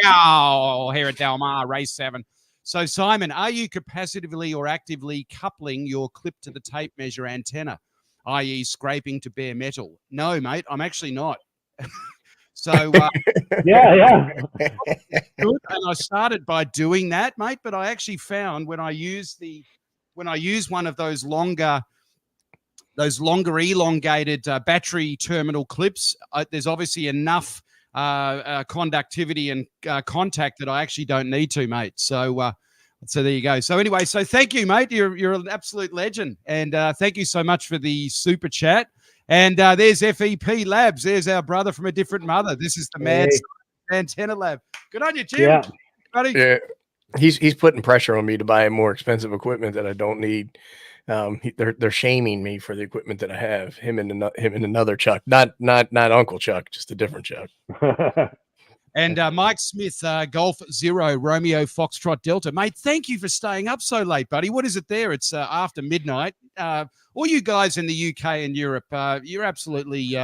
go here at Del Mar Race 7. So Simon, are you capacitively or actively coupling your clip to the tape measure antenna, i.e. scraping to bare metal? No, mate, I'm actually not. So
yeah.
And I started by doing that, mate. But I actually found when I use one of those longer elongated battery terminal clips, there's obviously enough conductivity and contact that I actually don't need to, mate. So there you go. So anyway, so thank you, mate. You're an absolute legend, and thank you so much for the super chat. And there's FEP Labs. There's our brother from a different mother. This is the Mad Antenna Lab. Good on you, Jim.
Yeah.
Buddy.
Yeah. He's putting pressure on me to buy more expensive equipment that I don't need. They're shaming me for the equipment that I have. Him and another Chuck, not Uncle Chuck, just a different Chuck.
And Mike Smith, Golf Zero, Romeo Foxtrot Delta. Mate, thank you for staying up so late, buddy. What is it there? It's after midnight. All you guys in the UK and Europe, you're absolutely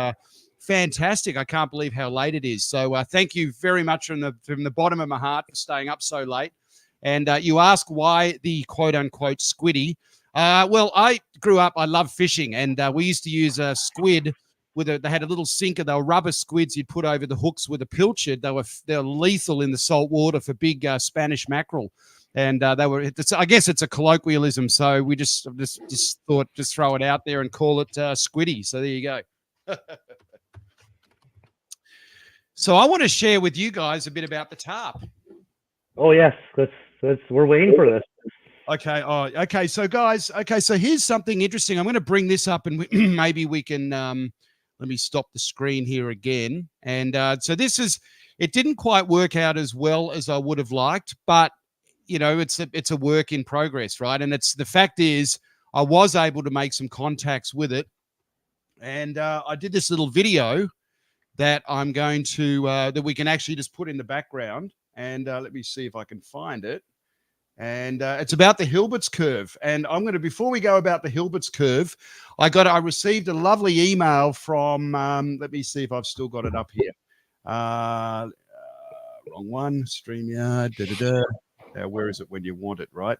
fantastic. I can't believe how late it is. So thank you very much from the bottom of my heart for staying up so late. And you ask why the quote-unquote squiddy. Well, I grew up, I love fishing, and we used to use a squid. They had a little sinker. They were rubber squids you'd put over the hooks with a pilchard. They're lethal in the salt water for big Spanish mackerel, and I guess it's a colloquialism. So we just thought just throw it out there and call it squiddy. So there you go. So I want to share with you guys a bit about the tarp.
Oh yes, we're waiting for this.
Okay. Oh, okay. So guys, so here's something interesting. I'm going to bring this up, and maybe we can. Let me stop the screen here again. And so it didn't quite work out as well as I would have liked, but you know, it's a work in progress, right? And the fact is I was able to make some contacts with it. And I did this little video that I'm going to, that we can actually just put in the background. And let me see if I can find it. And it's about the Hilbert's curve. And before we go about the Hilbert's curve, I received a lovely email from, let me see if I've still got it up here. Wrong one, StreamYard. Where is it when you want it, right?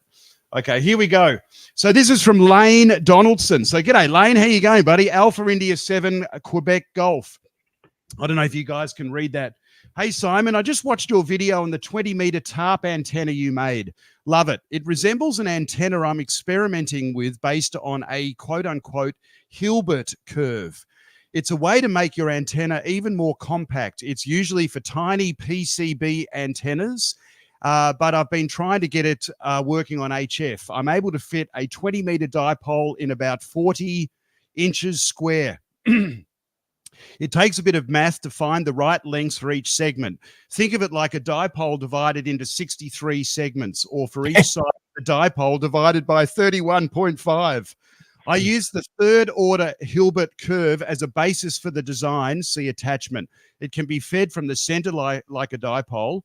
Okay, here we go. So this is from Lane Donaldson. So g'day, Lane. How you going, buddy? Alpha India 7, Quebec Golf. I don't know if you guys can read that. Hey, Simon, I just watched your video on the 20-meter tarp antenna you made. Love it. It resembles an antenna I'm experimenting with based on a quote-unquote Hilbert curve. It's a way to make your antenna even more compact. It's usually for tiny PCB antennas, but I've been trying to get it working on HF. I'm able to fit a 20-meter dipole in about 40 inches square. It takes a bit of math to find the right lengths for each segment. Think of it like a dipole divided into 63 segments, or for each side of the dipole divided by 31.5. I use the third order Hilbert curve as a basis for the design. See attachment. It can be fed from the center like a dipole.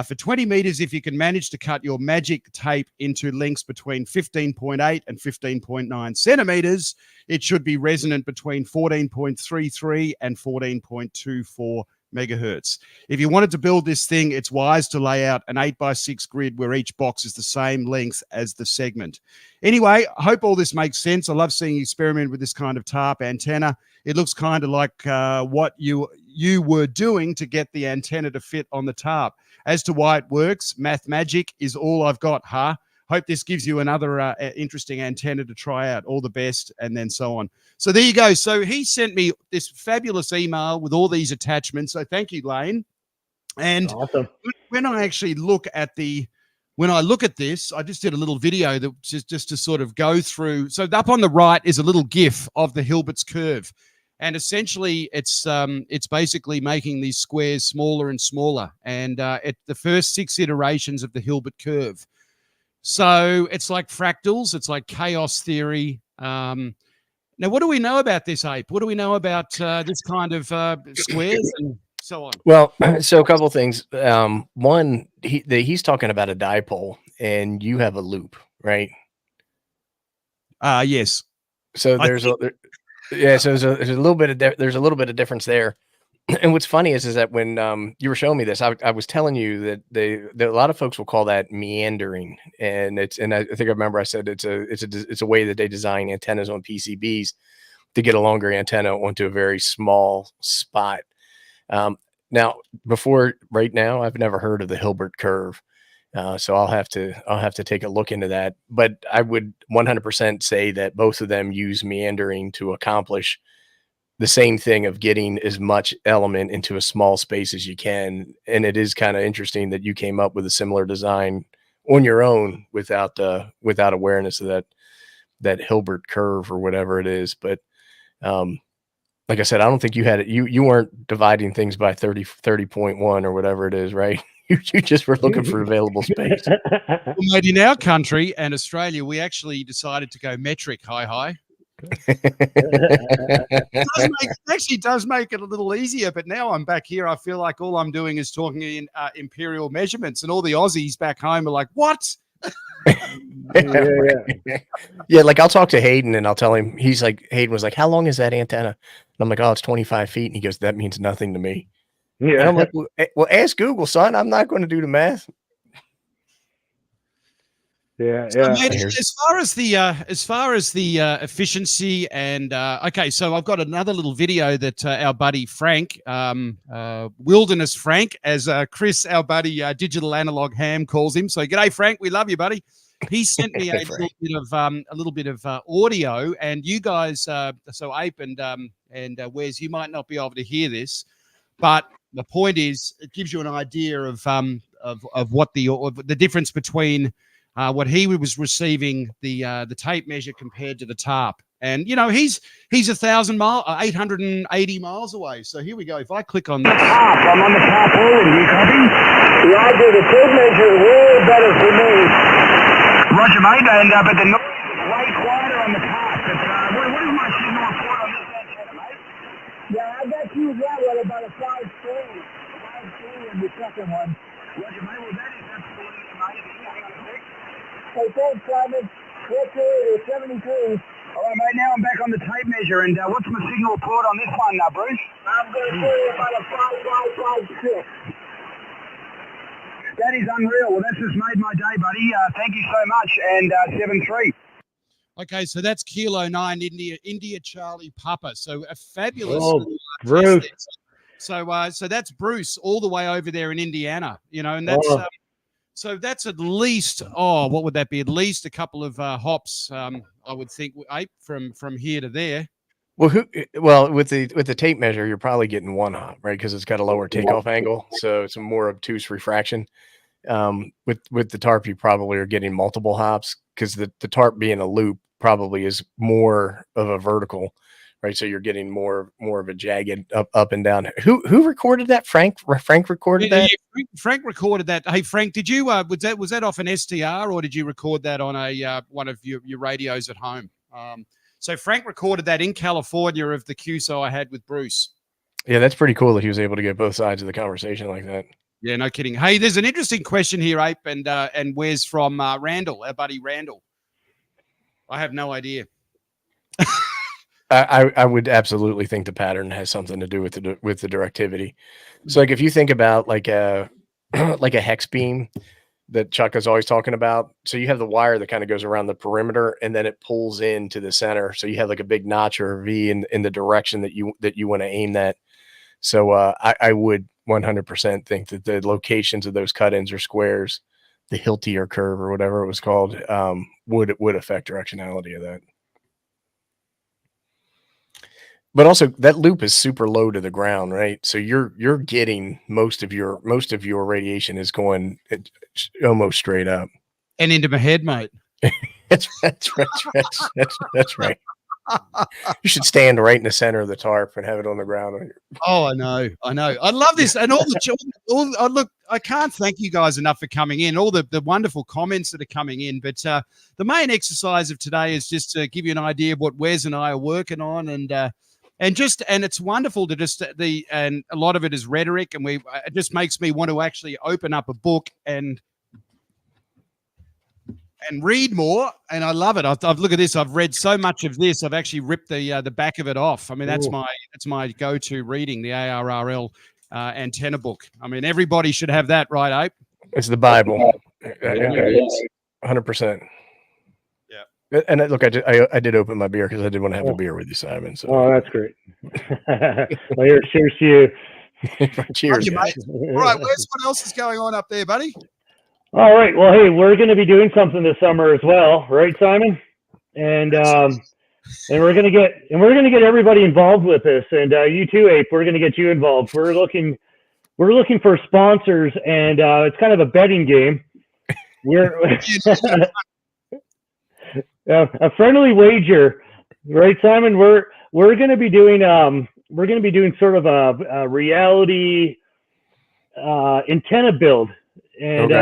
For 20 meters, if you can manage to cut your magic tape into lengths between 15.8 and 15.9 centimeters, it should be resonant between 14.33 and 14.24 megahertz. If you wanted to build this thing, it's wise to lay out an 8x6 grid where each box is the same length as the segment. Anyway, I hope all this makes sense. I love seeing you experiment with this kind of tarp antenna. It looks kind of like what you were doing to get the antenna to fit on the tarp. As to why it works, math magic is all I've got, huh? hope this gives you another interesting antenna to try out. All the best, and then so on. So there you go. So he sent me this fabulous email with all these attachments. So thank you, Lane. And
Awesome.
when I actually look at this, I just did a little video that just to sort of go through. So up on the right is a little GIF of the Hilbert's curve. And essentially, it's basically making these squares smaller and smaller. And the first 6 iterations of the Hilbert curve. So it's like fractals. It's like chaos theory. Now, what do we know about this, Ape? What do we know about this kind of squares and so on?
Well, so a couple of things. One, he's talking about a dipole, and you have a loop, right?
Yes.
So there's so there's a little bit of difference there. And what's funny is that when you were showing me this, I was telling you that a lot of folks will call that meandering, and I think I remember I said it's a way that they design antennas on PCBs to get a longer antenna onto a very small spot. Now, right now, I've never heard of the Hilbert curve, so I'll have to take a look into that. But I would 100% say that both of them use meandering to accomplish the same thing of getting as much element into a small space as you can. And it is kind of interesting that you came up with a similar design on your own without awareness of that Hilbert curve or whatever it is. But like I said, I don't think you had it. You weren't dividing things by 30.1 or whatever it is, right? You just were looking for available space.
Well, mate, in our country and Australia, we actually decided to go metric. Hi. It actually does make it a little easier, but now I'm back here. I feel like all I'm doing is talking in imperial measurements, and all the Aussies back home are like, "What?"
Yeah, like I'll talk to Hayden and I'll tell him. Hayden was like, "How long is that antenna?" And I'm like, "Oh, it's 25 feet." And he goes, "That means nothing to me." Yeah, and I'm like, "Well, ask Google, son. I'm not going to do the math."
Yeah.
So, mate, as far as the efficiency and okay, so I've got another little video that our buddy Frank, Wilderness Frank, as Chris, our buddy Digital Analog Ham, calls him. So, g'day, Frank. We love you, buddy. He sent me a little bit of audio, and you guys, so Ape and Wes, you might not be able to hear this, but the point is, it gives you an idea of what the difference between what he was receiving the tape measure compared to the TARP. And, you know, he's 880 miles away. So here we go. If I click on this.
I'm on the TARP already. You copy? Roger, the tape measure is way better for me. Roger, mate. And, but the noise is way quieter on the TARP. But, what is my signal report on this antenna, mate? Yeah, I got you that one about a 5.3. 5.3 in the second one. Roger, mate. Well, that is absolutely amazing. Hey, thanks, Simon. What's it? 73. All right, mate, now I'm back on the tape measure, and what's my signal report on this one, Bruce? I'm going to say about a 5556. That is unreal. Well, that's just made my day, buddy. Thank you so much, and 73.
Okay, so that's Kilo 9 India Charlie Papa. So a fabulous
Bruce.
So that's Bruce all the way over there in Indiana, you know, and that's so that's at least what would that be? At least a couple of hops, I would think, Ape, from here to there.
Well, with the tape measure, you're probably getting one hop, right? Because it's got a lower takeoff angle, so it's a more obtuse refraction. With the TARP, you probably are getting multiple hops because the TARP being a loop probably is more of a vertical, right? So you're getting more of a jagged up and down. Who recorded that? Frank recorded that.
Yeah, Frank recorded that. Hey, Frank, did you was that off an STR or did you record that on a one of your radios at home? So Frank recorded that in California of the QSO I had with Bruce.
Yeah, that's pretty cool that he was able to get both sides of the conversation like that.
Yeah, no kidding. Hey, there's an interesting question here, Ape, and where's from Randall, our buddy Randall. I have no idea.
I would absolutely think the pattern has something to do with the directivity. So, like, if you think about like a hex beam that Chuck is always talking about, so you have the wire that kind of goes around the perimeter and then it pulls into the center. So you have like a big notch or a V in the direction that you want to aim that. So I would 100% think that the locations of those cut-ins or squares Hiltier curve or whatever it was called, would affect directionality of that. But also that loop is super low to the ground, right? So you're getting most of your radiation is going almost straight up
and into my head, mate.
That's right. You should stand right in the center of the tarp and have it on the ground.
Oh, I know. I love this, and all the children. Look, I can't thank you guys enough for coming in. All the wonderful comments that are coming in. But the main exercise of today is just to give you an idea of what Wes and I are working on, and it's wonderful to just and a lot of it is rhetoric, and it just makes me want to actually open up a book and read more, and I love it. I've look at this. I've read so much of this. I've actually ripped the back of it off. I mean, that's my go-to reading, the ARRL antenna book. I mean, everybody should have that, right, Ape?
It's the Bible. 100%. Yeah. And look, I did open my beer because I did want to have a beer with you, Simon. So.
Oh, that's great. Well, cheers to you.
Cheers,
you, mate. All right, Wes, what else is going on up there, buddy?
All right. Well, hey, we're going to be doing something this summer as well, right, Simon? And we're going to get everybody involved with this. And you too, Ape. We're going to get you involved. We're looking for sponsors, and it's kind of a betting game. We're a friendly wager, right, Simon? We're going to be doing sort of a reality antenna build. And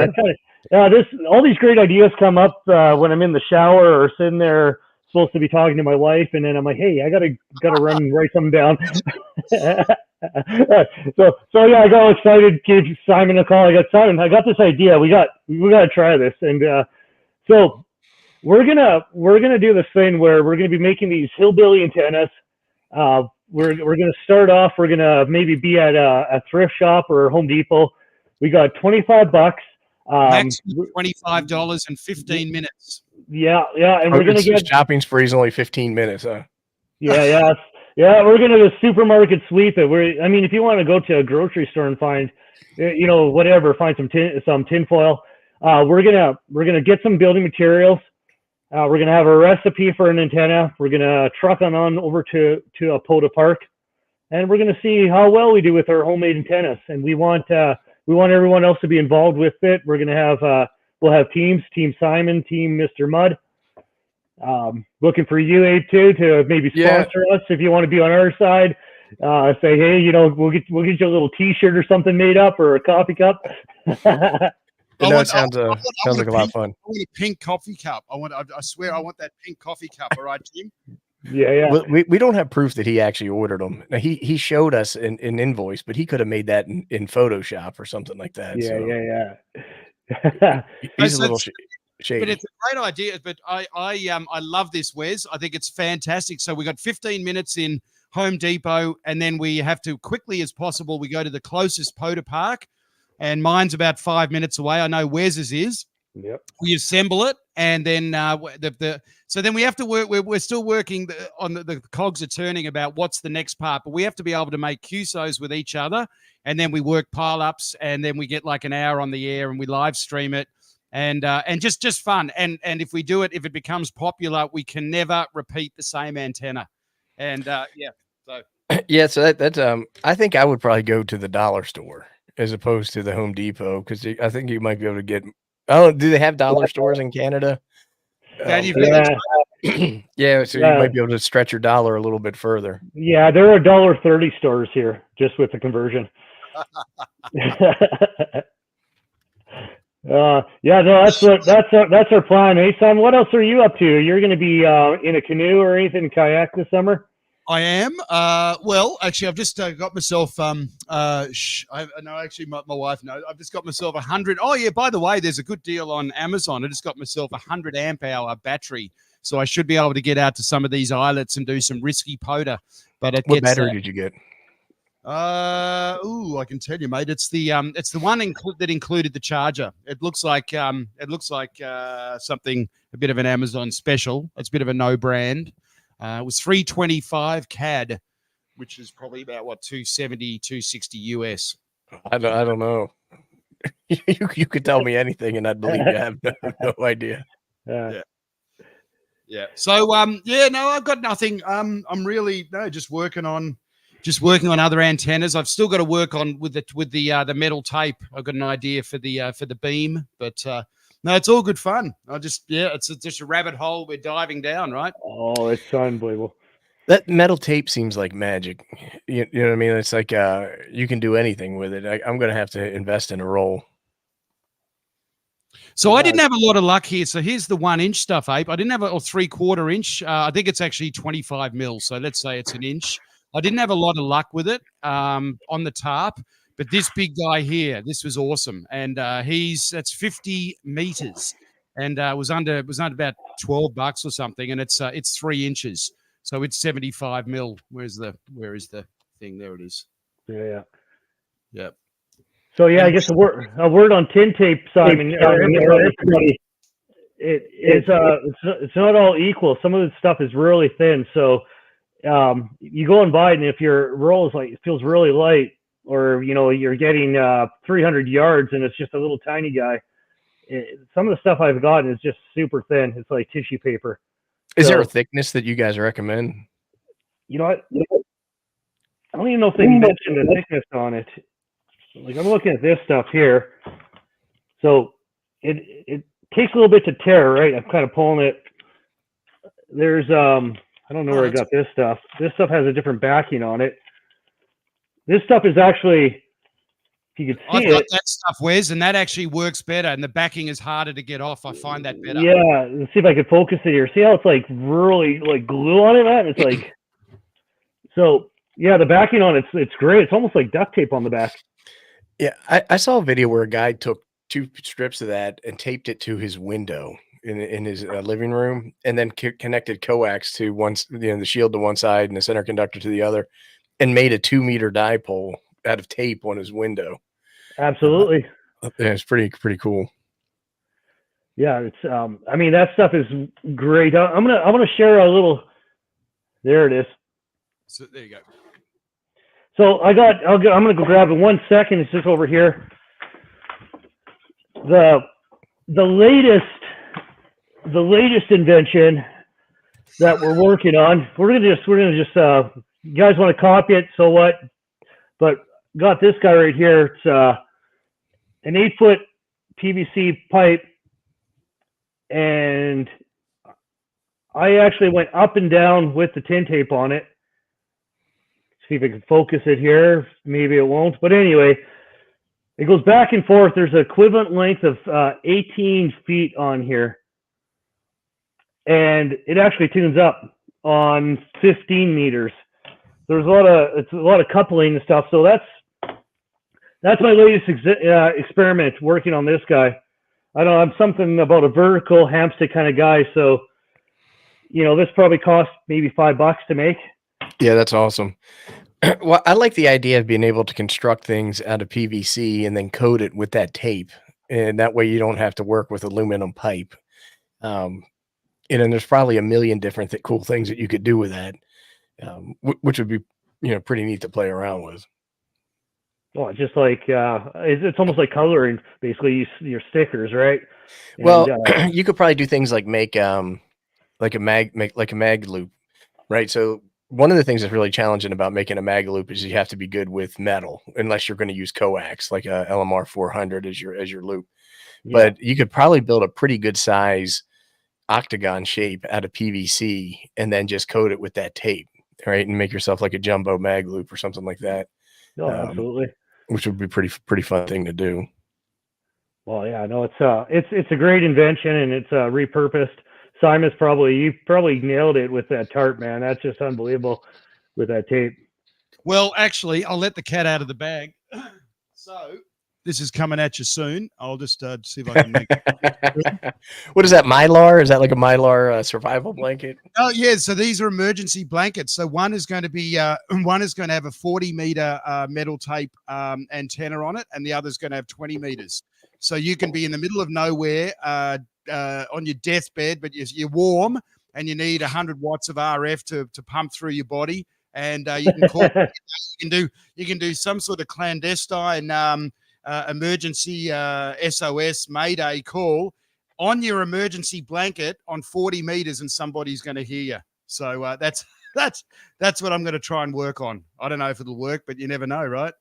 all these great ideas come up when I'm in the shower or sitting there supposed to be talking to my wife, and then I'm like, hey, I gotta run and write something down. so yeah, I got all excited, gave Simon a call. I got this idea. We gotta try this. And so we're gonna do this thing where we're gonna be making these hillbilly antennas. We're gonna start off. We're gonna maybe be at a thrift shop or Home Depot. We got $25.
Maximum $25 in 15 minutes.
Yeah, and we're gonna get
shopping spree is only 15 minutes, huh?
Yeah. We're gonna supermarket sweep it. If you want to go to a grocery store and find, find some tinfoil. We're gonna get some building materials. We're gonna have a recipe for an antenna. We're gonna truck on over to Apota Park, and we're gonna see how well we do with our homemade antennas. And we want everyone else to be involved with it. We're gonna have we'll have teams, Team Simon, Team Mr. Mudd. Looking for you, Abe, too, to maybe sponsor us if you want to be on our side. Say, hey, we'll get you a little T-shirt or something made up, or a coffee cup.
It sounds like a lot of fun.
I want a pink coffee cup. I swear I want that pink coffee cup. All right, Jim?
Yeah.
Well, we don't have proof that he actually ordered them. Now, he showed us an invoice, but he could have made that in Photoshop or something like that.
Yeah.
He's a little shady.
But it's a great idea. But I love this, Wes. I think it's fantastic. So we got 15 minutes in Home Depot, and then we have to quickly as possible. We go to the closest Apota Park, and mine's about 5 minutes away. I know Wes's is.
Yep.
We assemble it, and then so then we have to work. We're still working on the cogs are turning about what's the next part, but we have to be able to make QSOs with each other, and then we work pile ups, and then we get like an hour on the air, and we live stream it, and just fun. And if we do it, if it becomes popular, we can never repeat the same antenna. And so
that's I think I would probably go to the dollar store as opposed to the Home Depot, because I think you might be able to get. Oh, do they have dollar stores in Canada?
Yeah.
So you might be able to stretch your dollar a little bit further.
Yeah, there are $1.30 stores here just with the conversion. That's our plan. Hey, son, what else are you up to? You're going to be in a canoe or anything, kayak this summer?
I am. Well, actually, I've just got myself. My wife knows. I've just got myself 100. Oh yeah. By the way, there's a good deal on Amazon. I just got myself 100 amp hour battery, so I should be able to get out to some of these islets and do some risky poda. But
what battery did you get?
I can tell you, mate. It's the one that included the charger. It looks like something a bit of an Amazon special. It's a bit of a no brand. It was 325 CAD, which is probably about 270, 260 US.
I don't know. You could tell me anything and I'd believe you. I have no idea.
Yeah. So no, I've got nothing. I'm really just working on other antennas. I've still got to work on with the metal tape. I've got an idea for the beam, but no, it's all good fun. It's just a rabbit hole we're diving down, right?
Oh, it's unbelievable.
That metal tape seems like magic. You know what I mean? It's like you can do anything with it. I'm going to have to invest in a roll.
So I didn't have a lot of luck here. So here's the 1-inch stuff, Ape. I didn't have a 3/4 inch. I think it's actually 25 mil. So let's say it's an inch. I didn't have a lot of luck with it on the tarp, but this big guy here, this was awesome. And that's 50 meters, and was under about $12 or something. And it's 3 inches. So it's 75 mil. Where is the thing? There it is.
Yeah.
Yep.
So yeah, I guess a word on tin tape, Simon. Everybody, it's not all equal. Some of the stuff is really thin. So you go and buy it, and if your roll is it feels really light, or you're getting 300 yards and it's just a little tiny guy. Some of the stuff I've gotten is just super thin. It's like tissue paper.
Is there a thickness that you guys recommend?
You know what? I don't even know if they mentioned the thickness on it. Like, I'm looking at this stuff here. So it takes a little bit to tear, right? I'm kind of pulling it. There's I don't know where I got this stuff. This stuff has a different backing on it. This stuff is actually, if you could see
I've got that stuff, Wes, and that actually works better, and the backing is harder to get off. I find that better.
Yeah, let's see if I can focus it here. See how it's like really like glue on it, man? It's like, so yeah, the backing on it's great. It's almost like duct tape on the back.
Yeah, I saw a video where a guy took 2 strips of that and taped it to his window in his living room, and then connected coax to one, the shield to one side and the center conductor to the other, and made a 2-meter dipole out of tape on his window.
Absolutely.
Yeah, it's pretty cool.
Yeah, it's I mean, that stuff is great. I'm gonna share a little. There it is.
So there you go.
So I'm gonna go grab it 1 second. It's just over here. The latest invention that we're working on. We're gonna just you guys want to copy it? So what? But got this guy right here. It's an 8-foot PVC pipe, and I actually went up and down with the tin tape on it. See if I can focus it here. Maybe it won't. But anyway, it goes back and forth. There's an equivalent length of 18 feet on here. And it actually tunes up on 15 meters. There's a lot of coupling and stuff. So that's my latest experiment working on this guy. I don't know, I'm something about a vertical hamstick kind of guy. So, this probably cost maybe $5 to make.
Yeah, that's awesome. Well, I like the idea of being able to construct things out of PVC and then coat it with that tape. And that way you don't have to work with aluminum pipe. And there's probably a million different cool things that you could do with that, which would be, pretty neat to play around with.
Well, just like it's almost like coloring, basically your stickers, right? And,
well, you could probably do things like make a mag loop, right? So one of the things that's really challenging about making a mag loop is you have to be good with metal, unless you're going to use coax, like a LMR 400 as your loop. Yeah. But you could probably build a pretty good size octagon shape out of PVC and then just coat it with that tape, right? And make yourself like a jumbo mag loop or something like that.
Oh, absolutely.
Which would be pretty fun thing to do.
Well, yeah, no, it's a great invention, and it's repurposed. Simon's you probably nailed it with that tarp, man. That's just unbelievable with that tape.
Well, actually, I'll let the cat out of the bag. So this is coming at you soon. I'll just see if I can make it.
What is that, Mylar? Is that like a Mylar survival blanket?
Oh, yeah. So these are emergency blankets. So one is going to have a 40-meter metal tape antenna on it, and the other is going to have 20 meters. So you can be in the middle of nowhere on your deathbed, but you're warm and you need 100 watts of RF to pump through your body. And you can call, you can do some sort of clandestine emergency SOS Mayday call on your emergency blanket on 40 meters, and somebody's going to hear you. So that's what I'm going to try and work on. I don't know if it'll work, but you never know, right?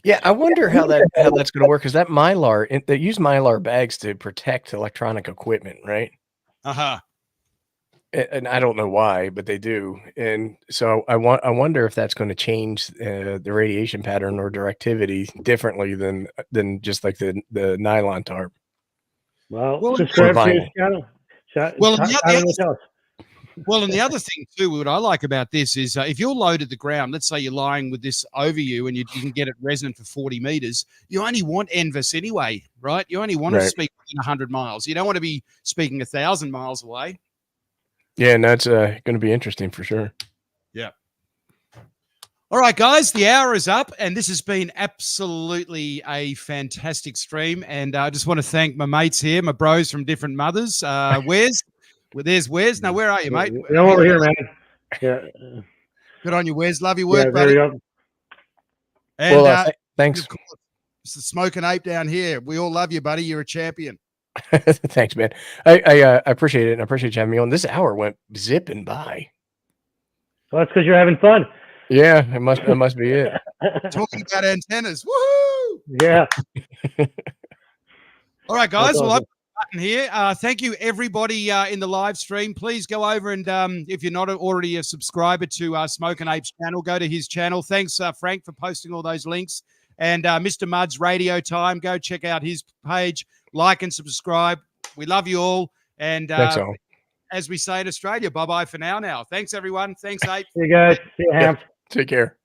Yeah, I wonder how that's going to work, because that Mylar, they use Mylar bags to protect electronic equipment, right?
Uh-huh.
And I don't know why, but they do. And so I wonder if that's going to change the radiation pattern or directivity differently than just like the nylon tarp.
Well, subscribe to his channel.
Well, and the other thing too, what I like about this is if you're low to the ground, let's say you're lying with this over you and you can get it resonant for 40 meters, you only want NVIS anyway, right? You only want to speak within 100 miles. You don't want to be speaking 1,000 miles away.
Yeah, and that's going to be interesting for sure.
Yeah. All right, guys, the hour is up, and this has been absolutely a fantastic stream. And I just want to thank my mates here, my bros from different mothers. Wes? Well, there's Wes. Now, where are you, mate?
I'm over here, man. Yeah.
Good on you, Wes. Love your work,
Yeah,
buddy.
there you go.
And
Well, thanks.
of course, it's the Smoking Ape down here. We all love you, buddy. You're a champion.
Thanks, man. I appreciate it, and I appreciate you having me on. This hour went zipping by.
Well, that's because you're having fun.
Yeah, it must be it.
Talking about antennas. Woohoo!
Yeah.
All right, guys.
That's
Well,
awesome.
button here. Thank you, everybody in the live stream. Please go over and if you're not already a subscriber to Smoking Ape's channel, go to his channel. Thanks, Frank, for posting all those links. And Mr. Mudd's Radio Time, go check out his page. Like and subscribe. We love you all. And
Thanks all.
as we say in Australia, bye-bye for now. Thanks, everyone. Thanks, Ape.
See you guys. See you, Ham.
Take care.